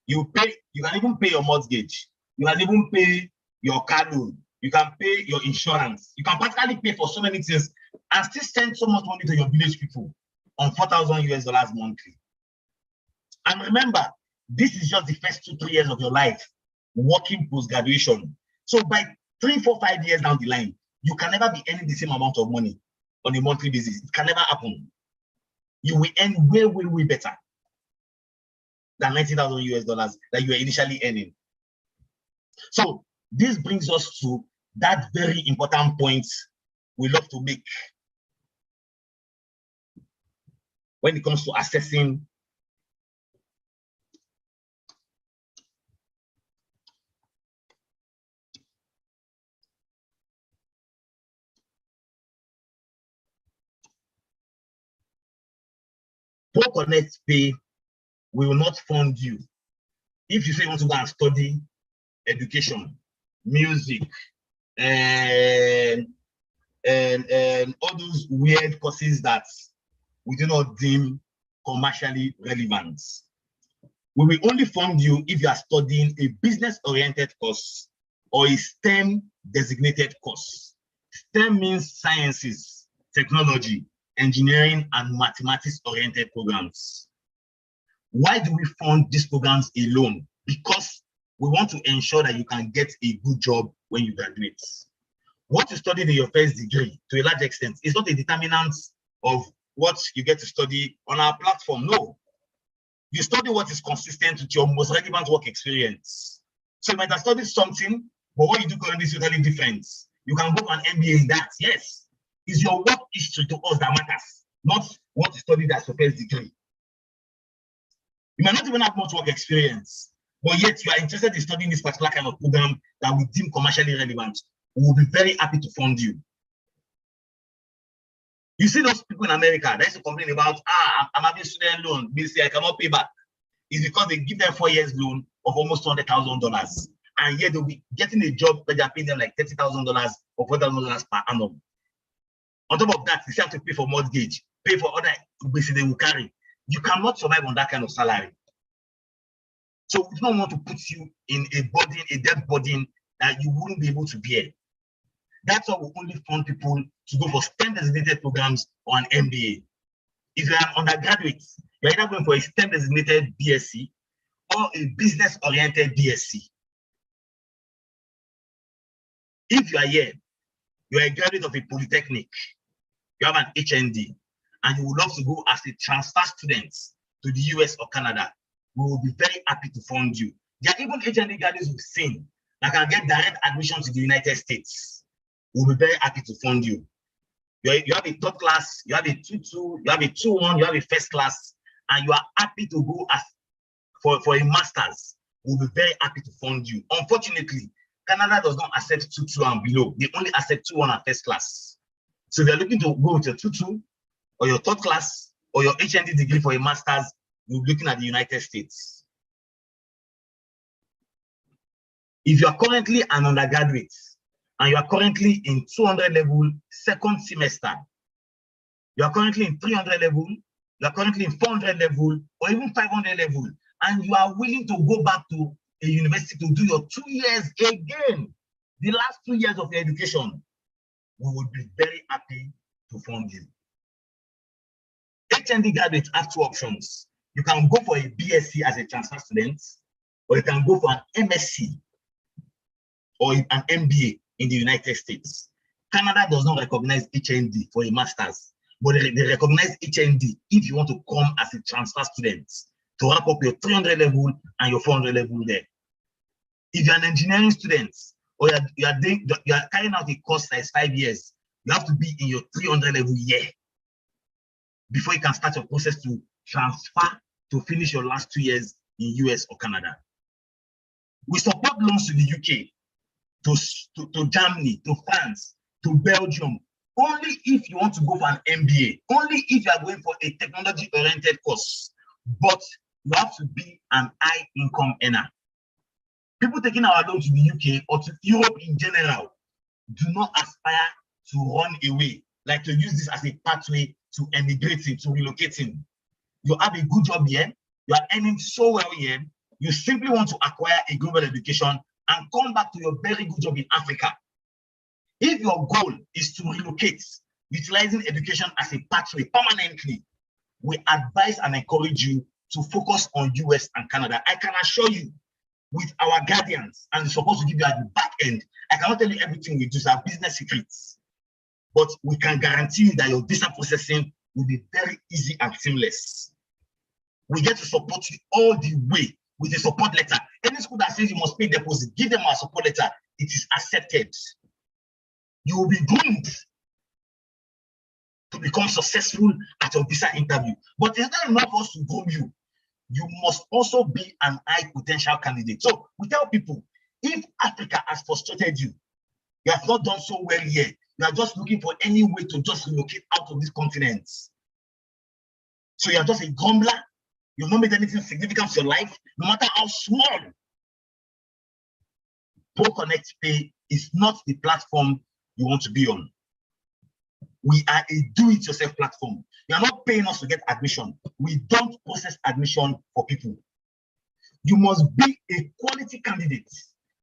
You can even pay your mortgage. You can even pay your car loan. You can pay your insurance. You can practically pay for so many things and still send so much money to your village people on $4,000 monthly. And remember, this is just the first 2-3 years of your life working post-graduation. So by 3, 4, 5 years down the line, you can never be earning the same amount of money on a monthly basis. It can never happen. You will earn way, way, way better than $90,000 that you were initially earning. So this brings us to that very important point we love to make when it comes to assessing ProconnectPAY will not fund you. If you say you want to go and study education, music, and all those weird courses that we do not deem commercially relevant, we will only fund you if you are studying a business-oriented course or a STEM designated course. STEM means sciences, technology, engineering, and mathematics-oriented programs. Why do we fund these programs alone? Because we want to ensure that you can get a good job when you graduate. What you studied in your first degree, to a large extent, is not a determinant of what you get to study on our platform. No. You study what is consistent with your most relevant work experience. So you might have studied something, but what you do currently is totally different. You can go for an MBA in that, yes. It's your work history to us that matters, not what you studied as your first degree. You might not even have much work experience, but yet you are interested in studying this particular kind of program that we deem commercially relevant. We will be very happy to fund you. You see those people in America that used to complain about, I'm having student loan, they say I cannot pay back. It's because they give them 4 years loan of almost $200,000. And yet they'll be getting a job that they're paying them like $30,000 or $4,000 per annum. On top of that, they still have to pay for mortgage, pay for other basic they will carry. You cannot survive on that kind of salary. So we don't want to put you in a burden, a debt burden that you wouldn't be able to bear. That's why we only fund people to go for STEM designated programs or an MBA. If you're an undergraduate, you're either going for a STEM designated BSc or a business oriented BSc. If you are here, you're a graduate of a polytechnic, you have an HND, and you would love to go as a transfer student to the US or Canada, we will be very happy to fund you. There are even HND graduates we've seen that can get direct admission to the United States. We'll be very happy to fund you. You have a third class, you have a 2-2, you have a 2-1, you have a first class, and you are happy to go as for a master's. We'll be very happy to fund you. Unfortunately, Canada does not accept 2-2 and below. They only accept 2-1 and first class. So if you're looking to go with your 2-2 or your third class or your HND degree for a master's, we'll be looking at the United States. If you are currently an undergraduate and you are currently in 200 level second semester, you are currently in 300 level, you are currently in 400 level, or even 500 level, and you are willing to go back to a university to do your 2 years again, the last 2 years of your education, we would be very happy to fund you. HND graduates have 2 options. You can go for a BSc as a transfer student, or you can go for an MSc or an MBA in the United States. Canada does not recognize HND for a master's, but they recognize HND if you want to come as a transfer student to wrap up your 300 level and your 400 level there. If you're an engineering student or you are carrying out a course that is 5 years, you have to be in your 300 level year before you can start your process to transfer to finish your last 2 years in US or Canada. We support loans to the UK, to Germany, to France, to Belgium, only if you want to go for an MBA, only if you are going for a technology-oriented course, but you have to be an high income earner. People taking our loan to the UK or to Europe in general do not aspire to run away, like to use this as a pathway to emigrating, to relocating. You have a good job here, you are earning so well here, You simply want to acquire a global education and come back to your very good job in Africa. If your goal is to relocate, utilizing education as a pathway permanently, we advise and encourage you to focus on US and Canada. I can assure you, with our guardians and the support to give you at the back end, I cannot tell you everything we do, our business secrets, but we can guarantee you that your visa processing will be very easy and seamless. We get to support you all the way with a support letter. Any school that says you must pay deposit, give them our support letter. It is accepted. You will be groomed to become successful at your visa interview. But it's not enough for us to groom you. You must also be an high potential candidate. So we tell people, if Africa has frustrated you, you have not done so well here, you are just looking for any way to just relocate out of this continent. So you are just a grumbler, you've not made anything significant in your life, no matter how small. ProconnectPAY is not the platform you want to be on. We are a do-it-yourself platform. You are not paying us to get admission. We don't process admission for people. You must be a quality candidate.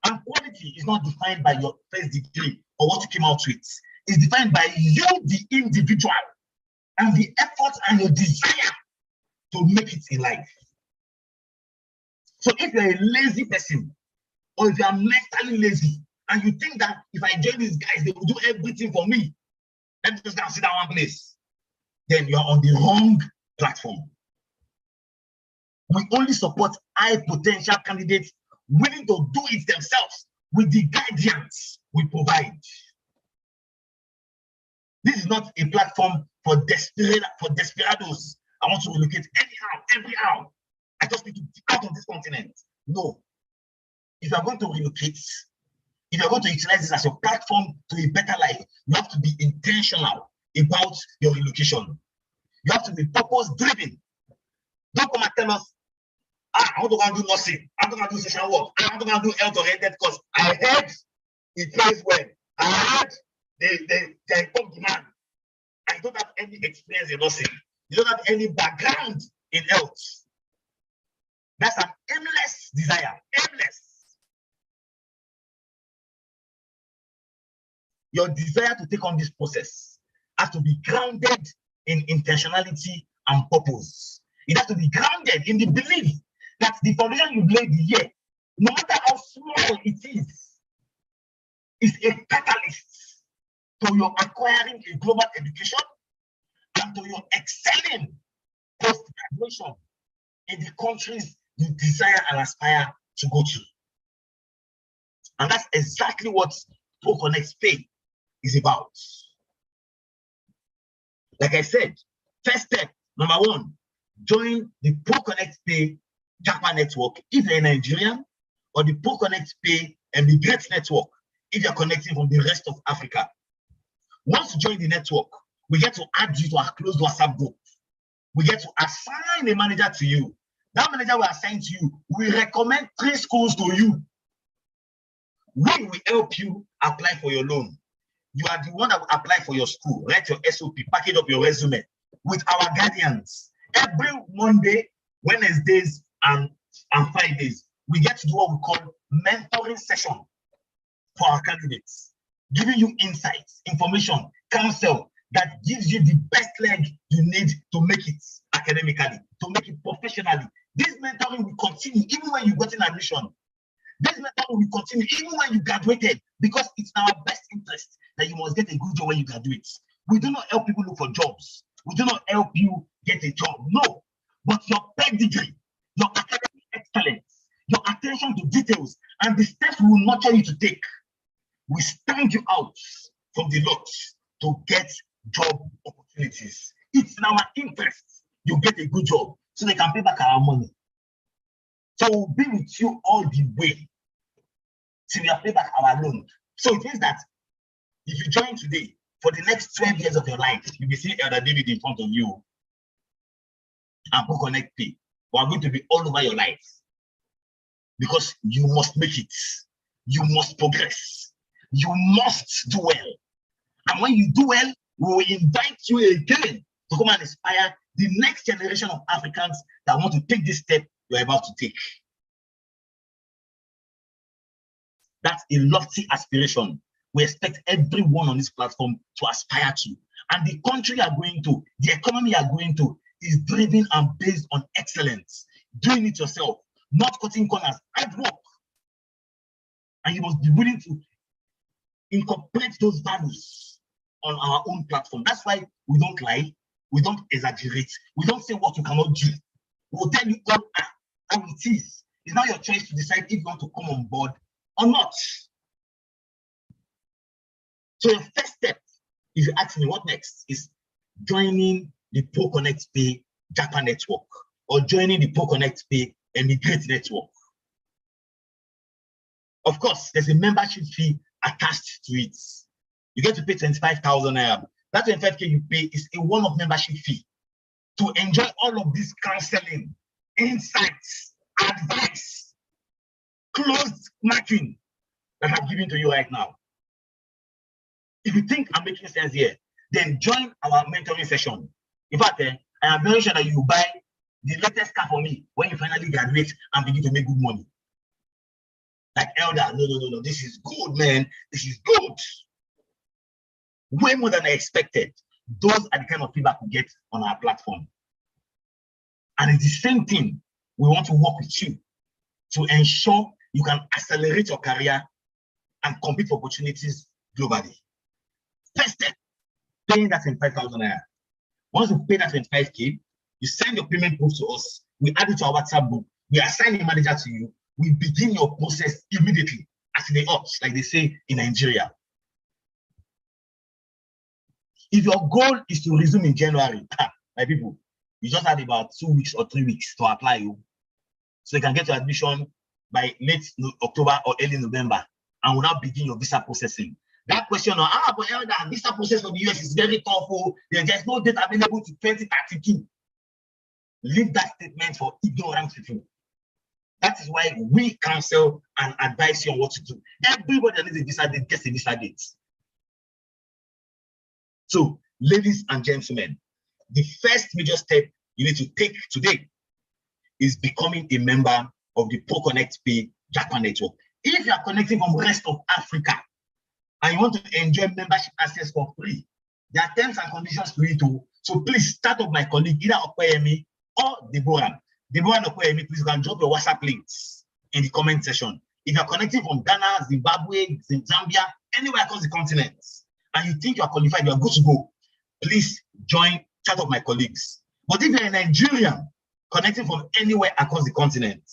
And quality is not defined by your first degree or what you came out with. It's defined by you, the individual, and the effort and your desire to make it in life. So if you're a lazy person, or if you are mentally lazy, and you think that if I join these guys, they will do everything for me, let me just go and sit down one place, then you're on the wrong platform. We only support high potential candidates willing to do it themselves with the guidance we provide. This is not a platform for desperados. I want to relocate anyhow, everyhow. I just need to get out of this continent. No. If you're going to relocate, if you're going to utilize this as your platform to a better life, you have to be intentional about your relocation. You have to be purpose-driven. Don't come and tell us, I want to go and do nursing, I'm going to do social work, I want to go and do health-oriented course. I heard it pays well. I heard there is top demand. I don't have any experience in nursing. You don't have any background in health. That's an aimless desire. Aimless. Your desire to take on this process has to be grounded in intentionality and purpose. It has to be grounded in the belief that the foundation you've laid here, no matter how small it is a catalyst to your acquiring a global education and to your excelling post-graduation in the countries you desire and aspire to go to. And that's exactly what ProconnectPAY is about. Like I said, first step, number one, join the ProconnectPAY Japan network if you're a Nigerian, or the ProconnectPAY Emigrate network if you're connecting from the rest of Africa. Once you join the network, we get to add you to our closed WhatsApp group. We get to assign a manager to you. That manager will assign to you. We recommend 3 schools to you. We will help you apply for your loan. You are the one that will apply for your school, write your SOP, package up your resume with our guardians. Every Monday, Wednesdays, and Fridays, we get to do what we call mentoring session for our candidates, giving you insights, information, counsel that gives you the best leg you need to make it academically, to make it professionally. This mentoring will continue even when you got in admission. This mentoring will continue even when you graduated, because it's in our best interest that you must get a good job when you graduate. We do not help people look for jobs. We do not help you get a job. No. But your pedigree, your academic excellence, your attention to details, and the steps we will nurture you to take will stand you out from the lot to get job opportunities. It's in our interest you get a good job so they can pay back our money. So we'll be with you all the way till we have paid back our loan. So it means that if you join today, for the next 12 years of your life, you'll be seeing Elder David in front of you and ProconnectPAY. We are going to be all over your life because you must make it. You must progress. You must do well. And when you do well, we will invite you again to come and inspire the next generation of Africans that want to take this step you're about to take. That's a lofty aspiration. We expect everyone on this platform to aspire to. And the country you are going to, the economy you are going to, is driven and based on excellence. Doing it yourself, not cutting corners, hard work. And you must be willing to incorporate those values on our own platform. That's why we don't lie, we don't exaggerate, we don't say what you cannot do. We'll tell you all how it is. It's now your choice to decide if you want to come on board or not. So your first step, if you ask me what next, is joining the ProconnectPAY Japan network or joining the ProconnectPAY Emigrate network. Of course, there's a membership fee attached to it. You get to pay 25,000 naira. That 25K you pay is a one-off membership fee to enjoy all of this counseling, insights, advice, closed marking that I'm giving to you right now. If you think I'm making sense here, then join our mentoring session. In fact, I am very sure that you buy the latest car for me when you finally graduate and begin to make good money. Like, Elder, no, this is good, man. This is good. Way more than I expected. Those are the kind of feedback we get on our platform. And it's the same thing. We want to work with you to ensure you can accelerate your career and compete for opportunities globally. First step, paying that 25,000 naira. Once you pay that 25K, you send your payment proof to us. We add it to our WhatsApp group. We assign a manager to you. We begin your process immediately, as in the ops, like they say in Nigeria. If your goal is to resume in January, my people, you just had about 2 weeks or 3 weeks to apply. So you can get your admission by late October or early November, and will now begin your visa processing. That question of, but Elder, visa process for the US is very tough. There's no date available to 2032. Leave that statement for ignorant people. That is why we counsel and advise you on what to do. Everybody that needs a visa date gets a visa date. So, ladies and gentlemen, the first major step you need to take today is becoming a member of the ProconnectPAY Japan network. If you are connecting from the rest of Africa and you want to enjoy membership access for free, there are terms and conditions to it too. So please start up my colleague, either Okoyemi or Deborah. Deborah and Okoyemi, please, you can drop your WhatsApp links in the comment section. If you're connecting from Ghana, Zimbabwe, Zambia, anywhere across the continent, and you think you are qualified, you are good to go, please join, chat up my colleagues. But if you're a Nigerian connecting from anywhere across the continent,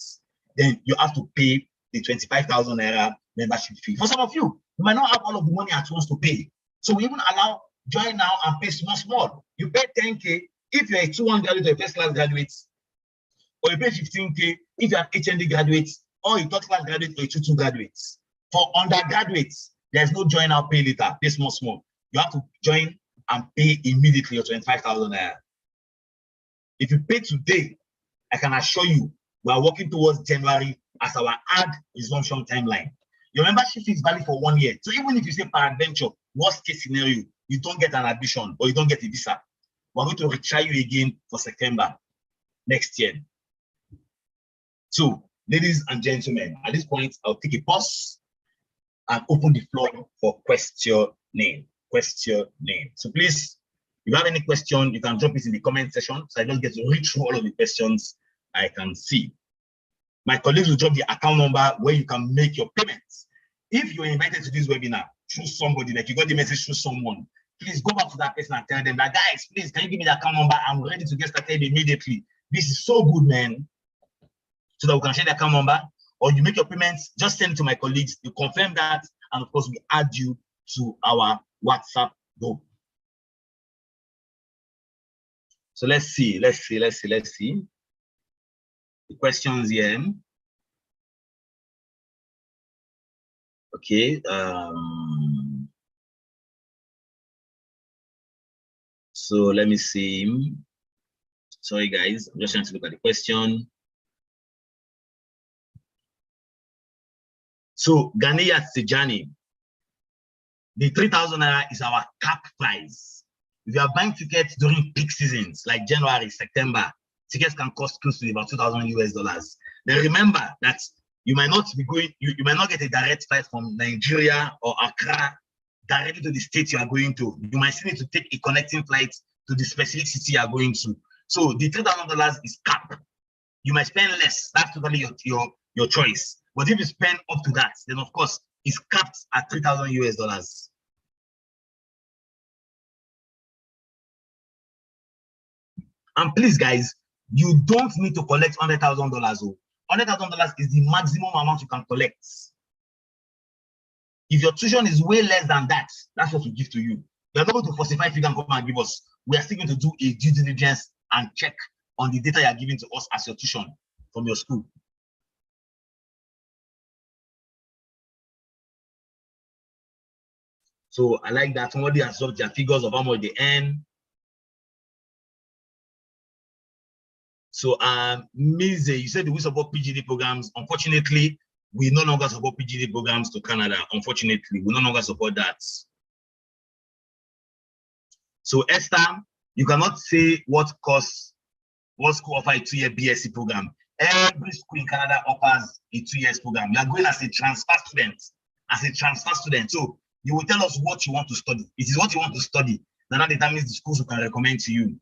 then you have to pay the 25,000 naira membership fee. For some of you, you might not have all of the money at once to pay. So we even allow join now and pay small. You pay 10K if you're a 2-1 graduate or a first class graduate, or you pay 15K if you're an HND graduate, or a third class graduate or a 2-2 graduate. For undergraduates, there's no join now, pay later, pay small. You have to join and pay immediately your 25,000 naira. If you pay today, I can assure you, we are working towards January as our ad resumption timeline. Your membership fee is valid for 1 year. So even if you say peradventure, worst case scenario, you don't get an admission or you don't get a visa, we're going to retry you again for September next year. So, ladies and gentlemen, at this point, I'll take a pause and open the floor for questioning. So please, if you have any question, you can drop it in the comment section so I don't get to read through all of the questions I can see. My colleagues will drop the account number where you can make your payments. If you're invited to this webinar through somebody, like you got the message through someone, please go back to that person and tell them that, guys, please, can you give me the account number? I'm ready to get started immediately. This is so good, man. So that we can share the account number, or you make your payments, just send it to my colleagues, you confirm that, and of course, we add you to our WhatsApp group. So let's see. The questions here. Okay. So let me see. Sorry, guys. I'm just trying to look at the question. So Ghaniya Sejani, the 3,000 naira is our cap price. If you are buying tickets during peak seasons like January, September, tickets can cost close to about $2,000 US. Then remember that You might not be going, you might not get a direct flight from Nigeria or Accra directly to the state you are going to. You might still need to take a connecting flight to the specific city you are going to. So the $3,000 is capped. You might spend less. That's totally your choice. But if you spend up to that, then of course it's capped at 3,000 US dollars. And please, guys, you don't need to collect $100,000. $100,000 is the maximum amount you can collect. If your tuition is way less than that, that's what we give to you. You're not going to falsify if you can come and give us. We are still going to do a due diligence and check on the data you're giving to us as your tuition from your school. So I like that somebody has dropped their figures of how much they earn. So Mize, you said we support PGD programs. Unfortunately, we no longer support PGD programs to Canada. Unfortunately, we no longer support that. So Esther, you cannot say what school offers a 2-year BSc program. Every school in Canada offers a 2-year program. You are going as a transfer student. So you will tell us what you want to study. It is what you want to study that determines the schools we can recommend to you.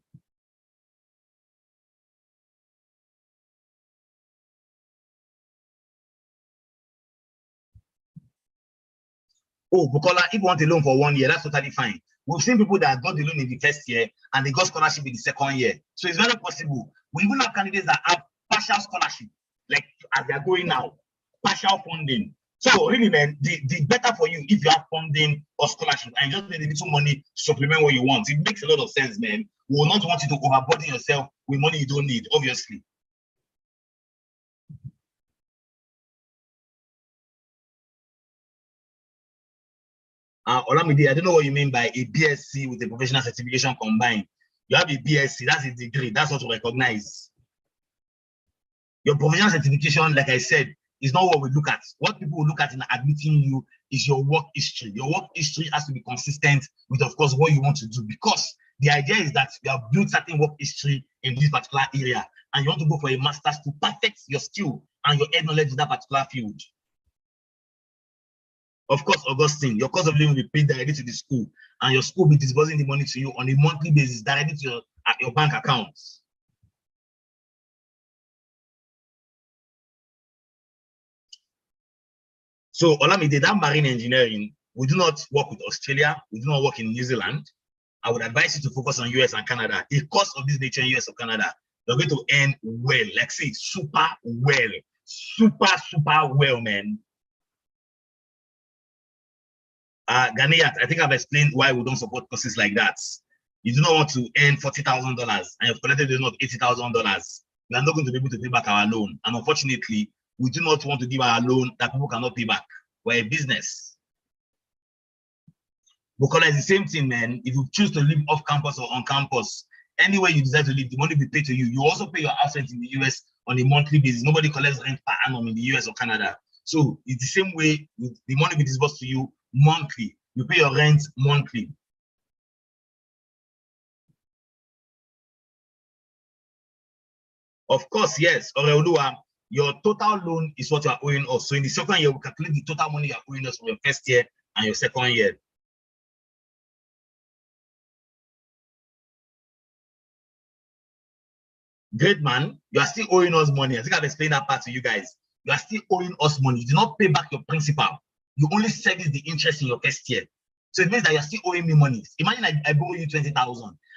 Oh, Bukola, if you want a loan for 1 year, that's totally fine. We've seen people that got the loan in the first year and they got scholarship in the second year. So it's very possible. We even have candidates that have partial scholarship, like as they are going now, partial funding. So really, man, the better for you if you have funding or scholarship and just need a little money to supplement what you want. It makes a lot of sense, man. We will not want you to overburden yourself with money you don't need, obviously. Olamide, I don't know what you mean by a BSc with a professional certification combined. You have a BSc, that's a degree, that's what we recognize. Your professional certification, like I said, is not what we look at. What people will look at in admitting you is your work history. Your work history has to be consistent with, of course, what you want to do, because the idea is that you have built certain work history in this particular area and you want to go for a master's to perfect your skill and your head knowledge in that particular field. Of course, Augustine, your cost of living will be paid directly to the school, and your school will be disbursing the money to you on a monthly basis directly to your bank accounts. So, Olamide, that marine engineering, we do not work with Australia, we do not work in New Zealand. I would advise you to focus on US and Canada. The cost of this nature in US or Canada, you're going to earn well, like say super well, super well, man. Ghanaian, I think I've explained why we don't support courses like that. You do not want to earn $40,000 and you've collected not $80,000. We are not going to be able to pay back our loan. And unfortunately, we do not want to give our loan that people cannot pay back. We're a business. Bukola is the same thing, man. If you choose to live off campus or on campus, anywhere you decide to live, the money will be paid to you. You also pay your house rent in the US on a monthly basis. Nobody collects rent per annum in the US or Canada. So it's the same way, the money will be disbursed to you monthly. You pay your rent monthly. Of course, yes, Oreolua, your total loan is what you are owing us. So in the second year, we calculate the total money you are owing us for your first year and your second year. Great, man, you are still owing us money. I think I've explained that part to you guys. You are still owing us money. You do not pay back your principal. You only service the interest in your first year. So it means that you're still owing me money. Imagine I borrow you 20,000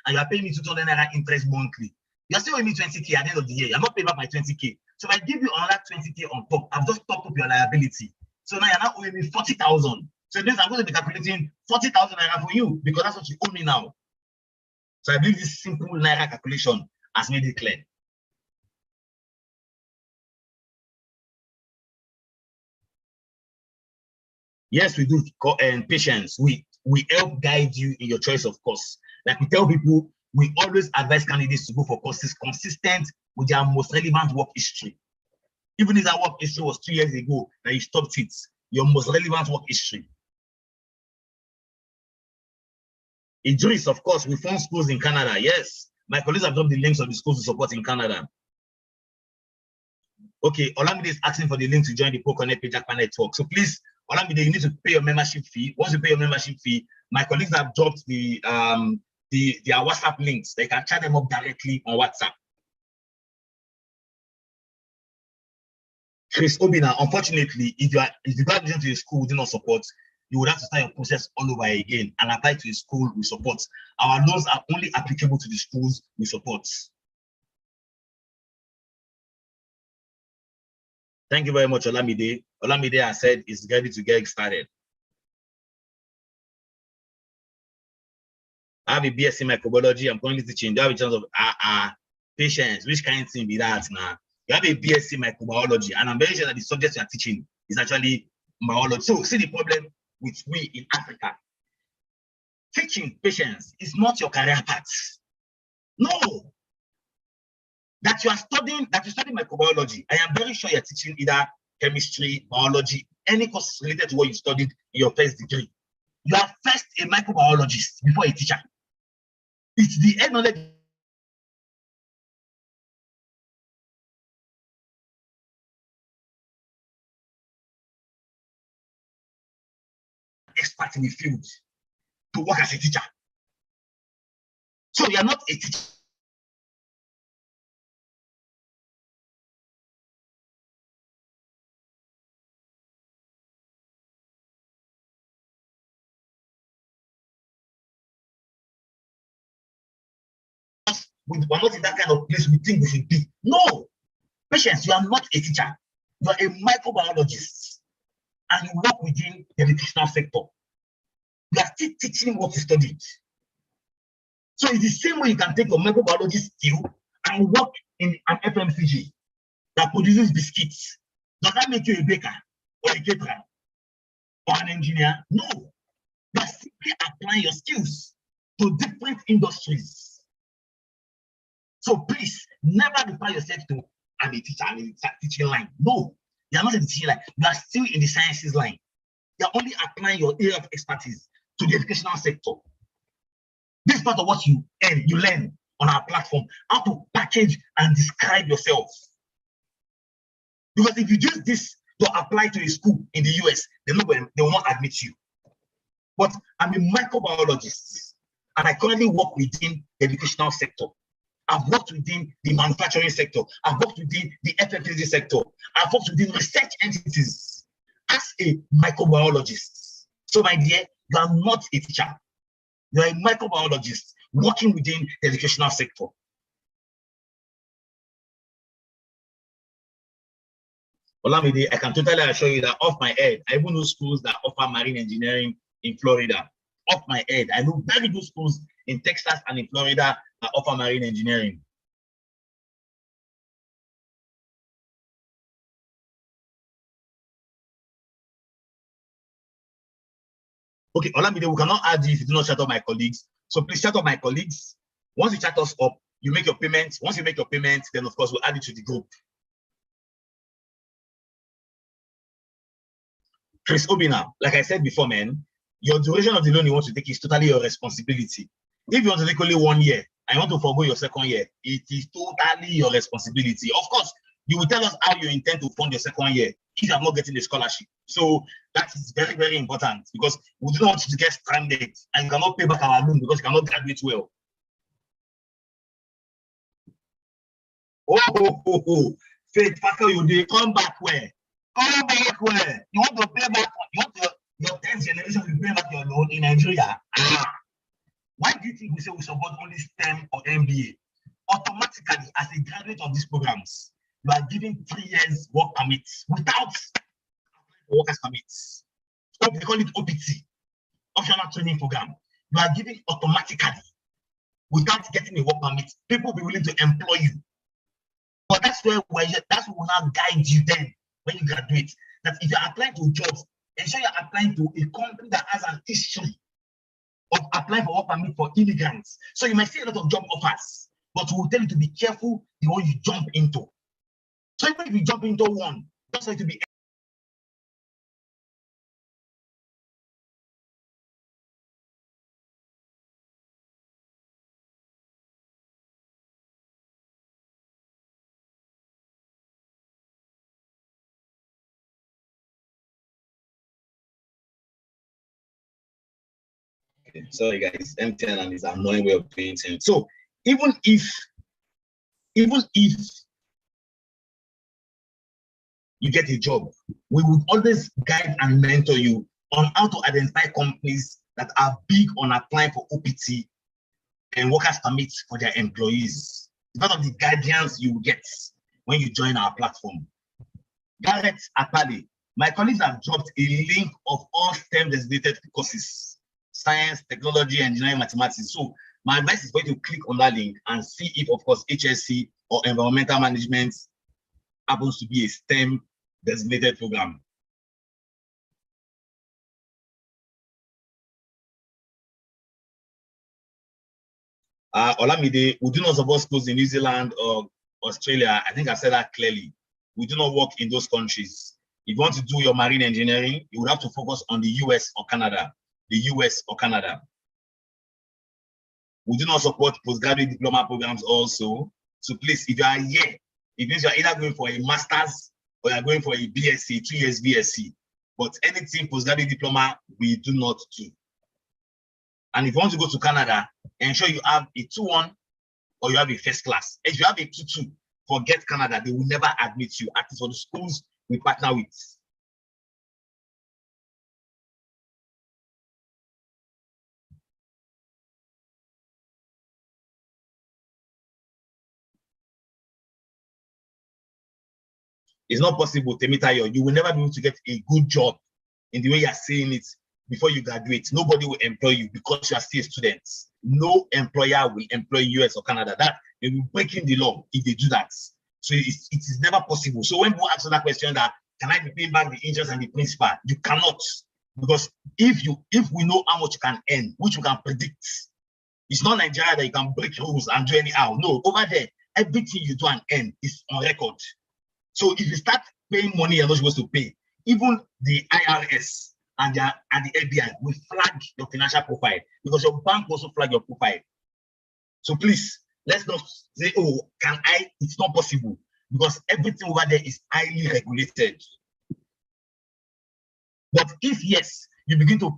and you are paying me 200 naira interest monthly. You're still owing me 20K at the end of the year. You're not paying back my 20K. So if I give you another 20K on top, I've just topped up your liability. So now you're not owing me 40,000. So it means I'm going to be calculating 40,000 naira for you because that's what you owe me now. So I believe this simple naira calculation has made it clear. Yes, we do, and patience. We help guide you in your choice of course. Like we tell people, we always advise candidates to go for courses consistent with their most relevant work history. Even if that work history was 2 years ago that you stopped it, your most relevant work history. Idris, of course, we fund schools in Canada. Yes, my colleagues have dropped the links of the schools to support in Canada. Okay, Olamide is asking for the link to join the ProconnectPAY Jackpot network. So please, Olamide, you need to pay your membership fee. Once you pay your membership fee, my colleagues have dropped their WhatsApp links. They can chat them up directly on WhatsApp. Chris Obina, unfortunately, if you got admission to a school we do not support, you would have to start your process all over again and apply to a school we support. Our laws are only applicable to the schools we support. Thank you very much, Olamide. Olamide has said is ready to get started. I have a BSc microbiology. I'm currently teaching. Do you have a chance of patience? Which kind of thing be that now? You have a BSc microbiology, and I'm very sure that the subject you are teaching is actually biology. So see the problem with we in Africa. Teaching patience is not your career path. No. That you study microbiology, I am very sure you're teaching either chemistry, biology, any course related to what you studied in your first degree. You are first a microbiologist before a teacher. It's the end knowledge expert in the field to work as a teacher. So you are not a teacher. We're not in that kind of place we think we should be. No, patience, you are not a teacher. You are a microbiologist and you work within the educational sector. You are still teaching what you studied. So it's the same way you can take your microbiology skill and work in an FMCG that produces biscuits. Does that make you a baker or a caterer or an engineer? No. You are simply applying your skills to different industries. So please never refer yourself to I'm a teacher, I'm in the teaching line. No, you are not in the teaching line. You are still in the sciences line. You are only applying your area of expertise to the educational sector. This is part of what you learn on our platform, how to package and describe yourself. Because if you use this to apply to a school in the US, they will not admit you. But I'm a microbiologist, and I currently work within the educational sector. I've worked within the manufacturing sector. I've worked within the FMCG sector. I've worked within research entities as a microbiologist. So my dear, you are not a teacher. You are a microbiologist working within the educational sector. Olamide, I can totally assure you that off my head, I even know schools that offer marine engineering in Florida. Off my head, I know very good schools in Texas and in Florida that offer marine engineering. Okay, Olamide, we cannot add you if you do not chat up my colleagues. So please chat up my colleagues. Once you chat us up, you make your payments. Once you make your payments, then of course we'll add it to the group. Chris Obina, like I said before, man, your duration of the loan you want to take is totally your responsibility. If you want to take only 1 year and you want to forgo your second year, it is totally your responsibility. Of course, you will tell us how you intend to fund your second year if you are not getting the scholarship. So that is very, very important because we do not want you to get stranded and you cannot pay back our loan because you cannot graduate well. Oh. Faith, Pastor, you come back where? Come back where? You want to pay back, your 10th generation will pay back your loan in Nigeria. Why do you think we say we support only STEM or MBA? Automatically, as a graduate of these programs, you are given 3 years work permits without workers permits. They call it OPT, optional training program. You are given automatically without getting a work permit. People will be willing to employ you. But that's where we now guide you then when you graduate. That if you're applying to jobs, ensure you're applying to a company that has an history of applying for work permit for immigrants. So you might see a lot of job offers, but we will tell you to be careful the one you jump into. So even if you jump into one, just like to be Sorry guys, MTN and his annoying way of doing things. So even if you get a job, we would always guide and mentor you on how to identify companies that are big on applying for OPT and workers permits for their employees. It's part of the guidance you get when you join our platform. Garrett Apale, my colleagues have dropped a link of all STEM designated courses: science, technology, engineering, mathematics. So my advice is for you to click on that link and see if, of course, HSC or environmental management happens to be a STEM designated program. Olamide, we do not support schools in New Zealand or Australia. I think I said that clearly. We do not work in those countries. If you want to do your marine engineering, you would have to focus on the US or Canada. The US or Canada. We do not support postgraduate diploma programs also. So please, if you are here, it means you are either going for a master's or you are going for a BSc, 2 years BSc. But anything postgraduate diploma, we do not do. And if you want to go to Canada, ensure you have a 2-1 or you have a first class. If you have a 2-2, forget Canada. They will never admit you, at least for the schools we partner with. It's not possible, Temitayo. You will never be able to get a good job in the way you are saying it before you graduate. Nobody will employ you because you are still a student. No employer will employ US or Canada. That they will be breaking the law if they do that. So it is never possible. So when people ask that question, that can I be paying back the interest and the principal? You cannot, because if we know how much you can earn, which we can predict, it's not Nigeria that you can break rules and do anyhow. No, over there, everything you do and earn is on record. So if you start paying money you're not supposed to pay, even the IRS and the FBI will flag your financial profile, because your bank also flag your profile. So please, let's not say, oh, can I? It's not possible, because everything over there is highly regulated. But if yes, you begin to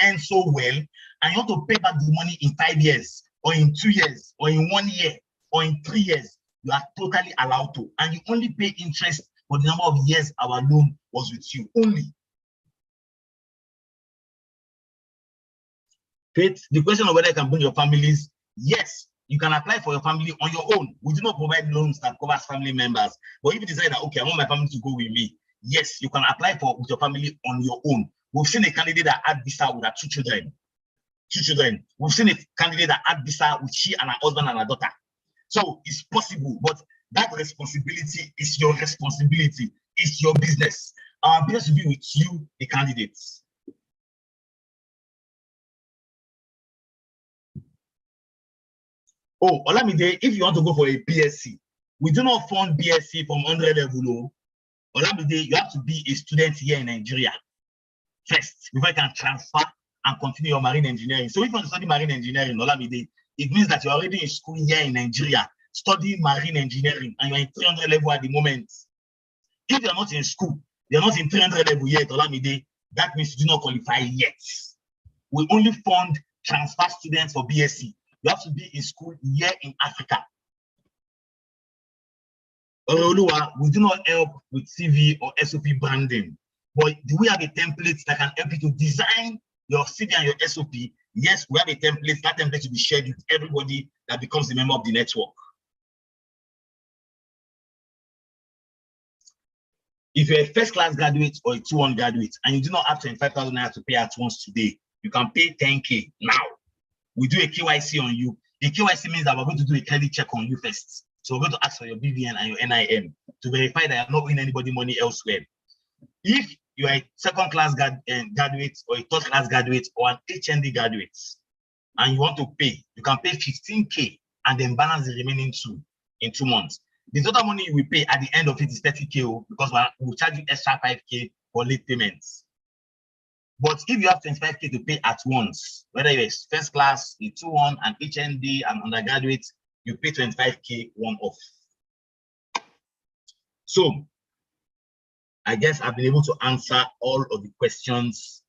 earn so well, and you want to pay back the money in 5 years, or in 2 years, or in 1 year, or in 3 years, you are totally allowed to, and you only pay interest for the number of years our loan was with you only. The question of whether you can bring your families, yes, you can apply for your family on your own. We do not provide loans that covers family members. But if you decide that, okay, I want my family to go with me, yes, you can apply with your family on your own. We've seen a candidate that had visa with her 2 children. 2 children. We've seen a candidate that had visa with she and her husband and her daughter. So it's possible, but that responsibility is your responsibility. It's your business. Our business will be with you, the candidates. Oh, Olamide, if you want to go for a BSc, we do not fund BSc from 100 level. No. Olamide, you have to be a student here in Nigeria first before you can transfer and continue your marine engineering. So if you want to study marine engineering, Olamide, it means that you're already in school here in Nigeria studying marine engineering, and you're in 300 level at the moment. If you're not in school, you're not in 300 level yet, Olamide, that means you do not qualify yet. We only fund transfer students for BSc. You have to be in school here in Africa. Oluwa, we do not help with CV or SOP branding, but do we have a template that can help you to design your CV and your SOP? Yes, we have a template. That template will be shared with everybody that becomes a member of the network. If you're a first class graduate or a 2-1 graduate and you do not have 25,000 naira to pay at once today, you can pay 10K now. We do a KYC on you. The KYC means that we're going to do a credit check on you first. So we're going to ask for your BVN and your NIN to verify that you're not owing anybody money elsewhere. If you're a second-class graduate or a third-class graduate or an HND graduate and you want to pay, you can pay 15K and then balance the remaining 2 in 2 months. The total money you will pay at the end of it is 30K because we'll charge you extra 5K for late payments. But if you have 25K to pay at once, whether you're first class, a 2-1, an HND, and undergraduate, you pay 25K one-off. So I guess I've been able to answer all of the questions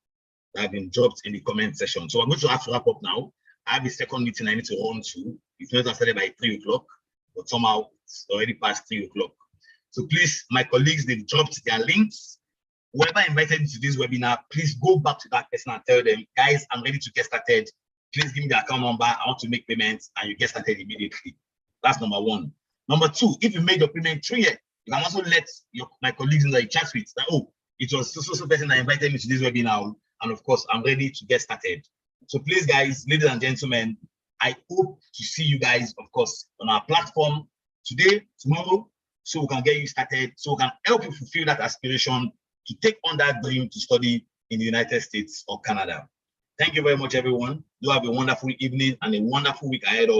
that have been dropped in the comment section. So I'm going to have to wrap up now. I have a second meeting I need to run to. It's not started by 3 o'clock, but somehow it's already past 3 o'clock. So please, my colleagues, they've dropped their links. Whoever invited you to this webinar, please go back to that person and tell them, guys, I'm ready to get started. Please give me the account number. I want to make payments, and you get started immediately. That's number one. Number two, if you made your payment through here, you can also let my colleagues in the chat with that, oh, it was so person that invited me to this webinar, and of course, I'm ready to get started. So please, guys, ladies and gentlemen, I hope to see you guys, of course, on our platform today, tomorrow, so we can get you started, so we can help you fulfill that aspiration to take on that dream to study in the United States or Canada. Thank you very much, everyone. You have a wonderful evening and a wonderful week ahead.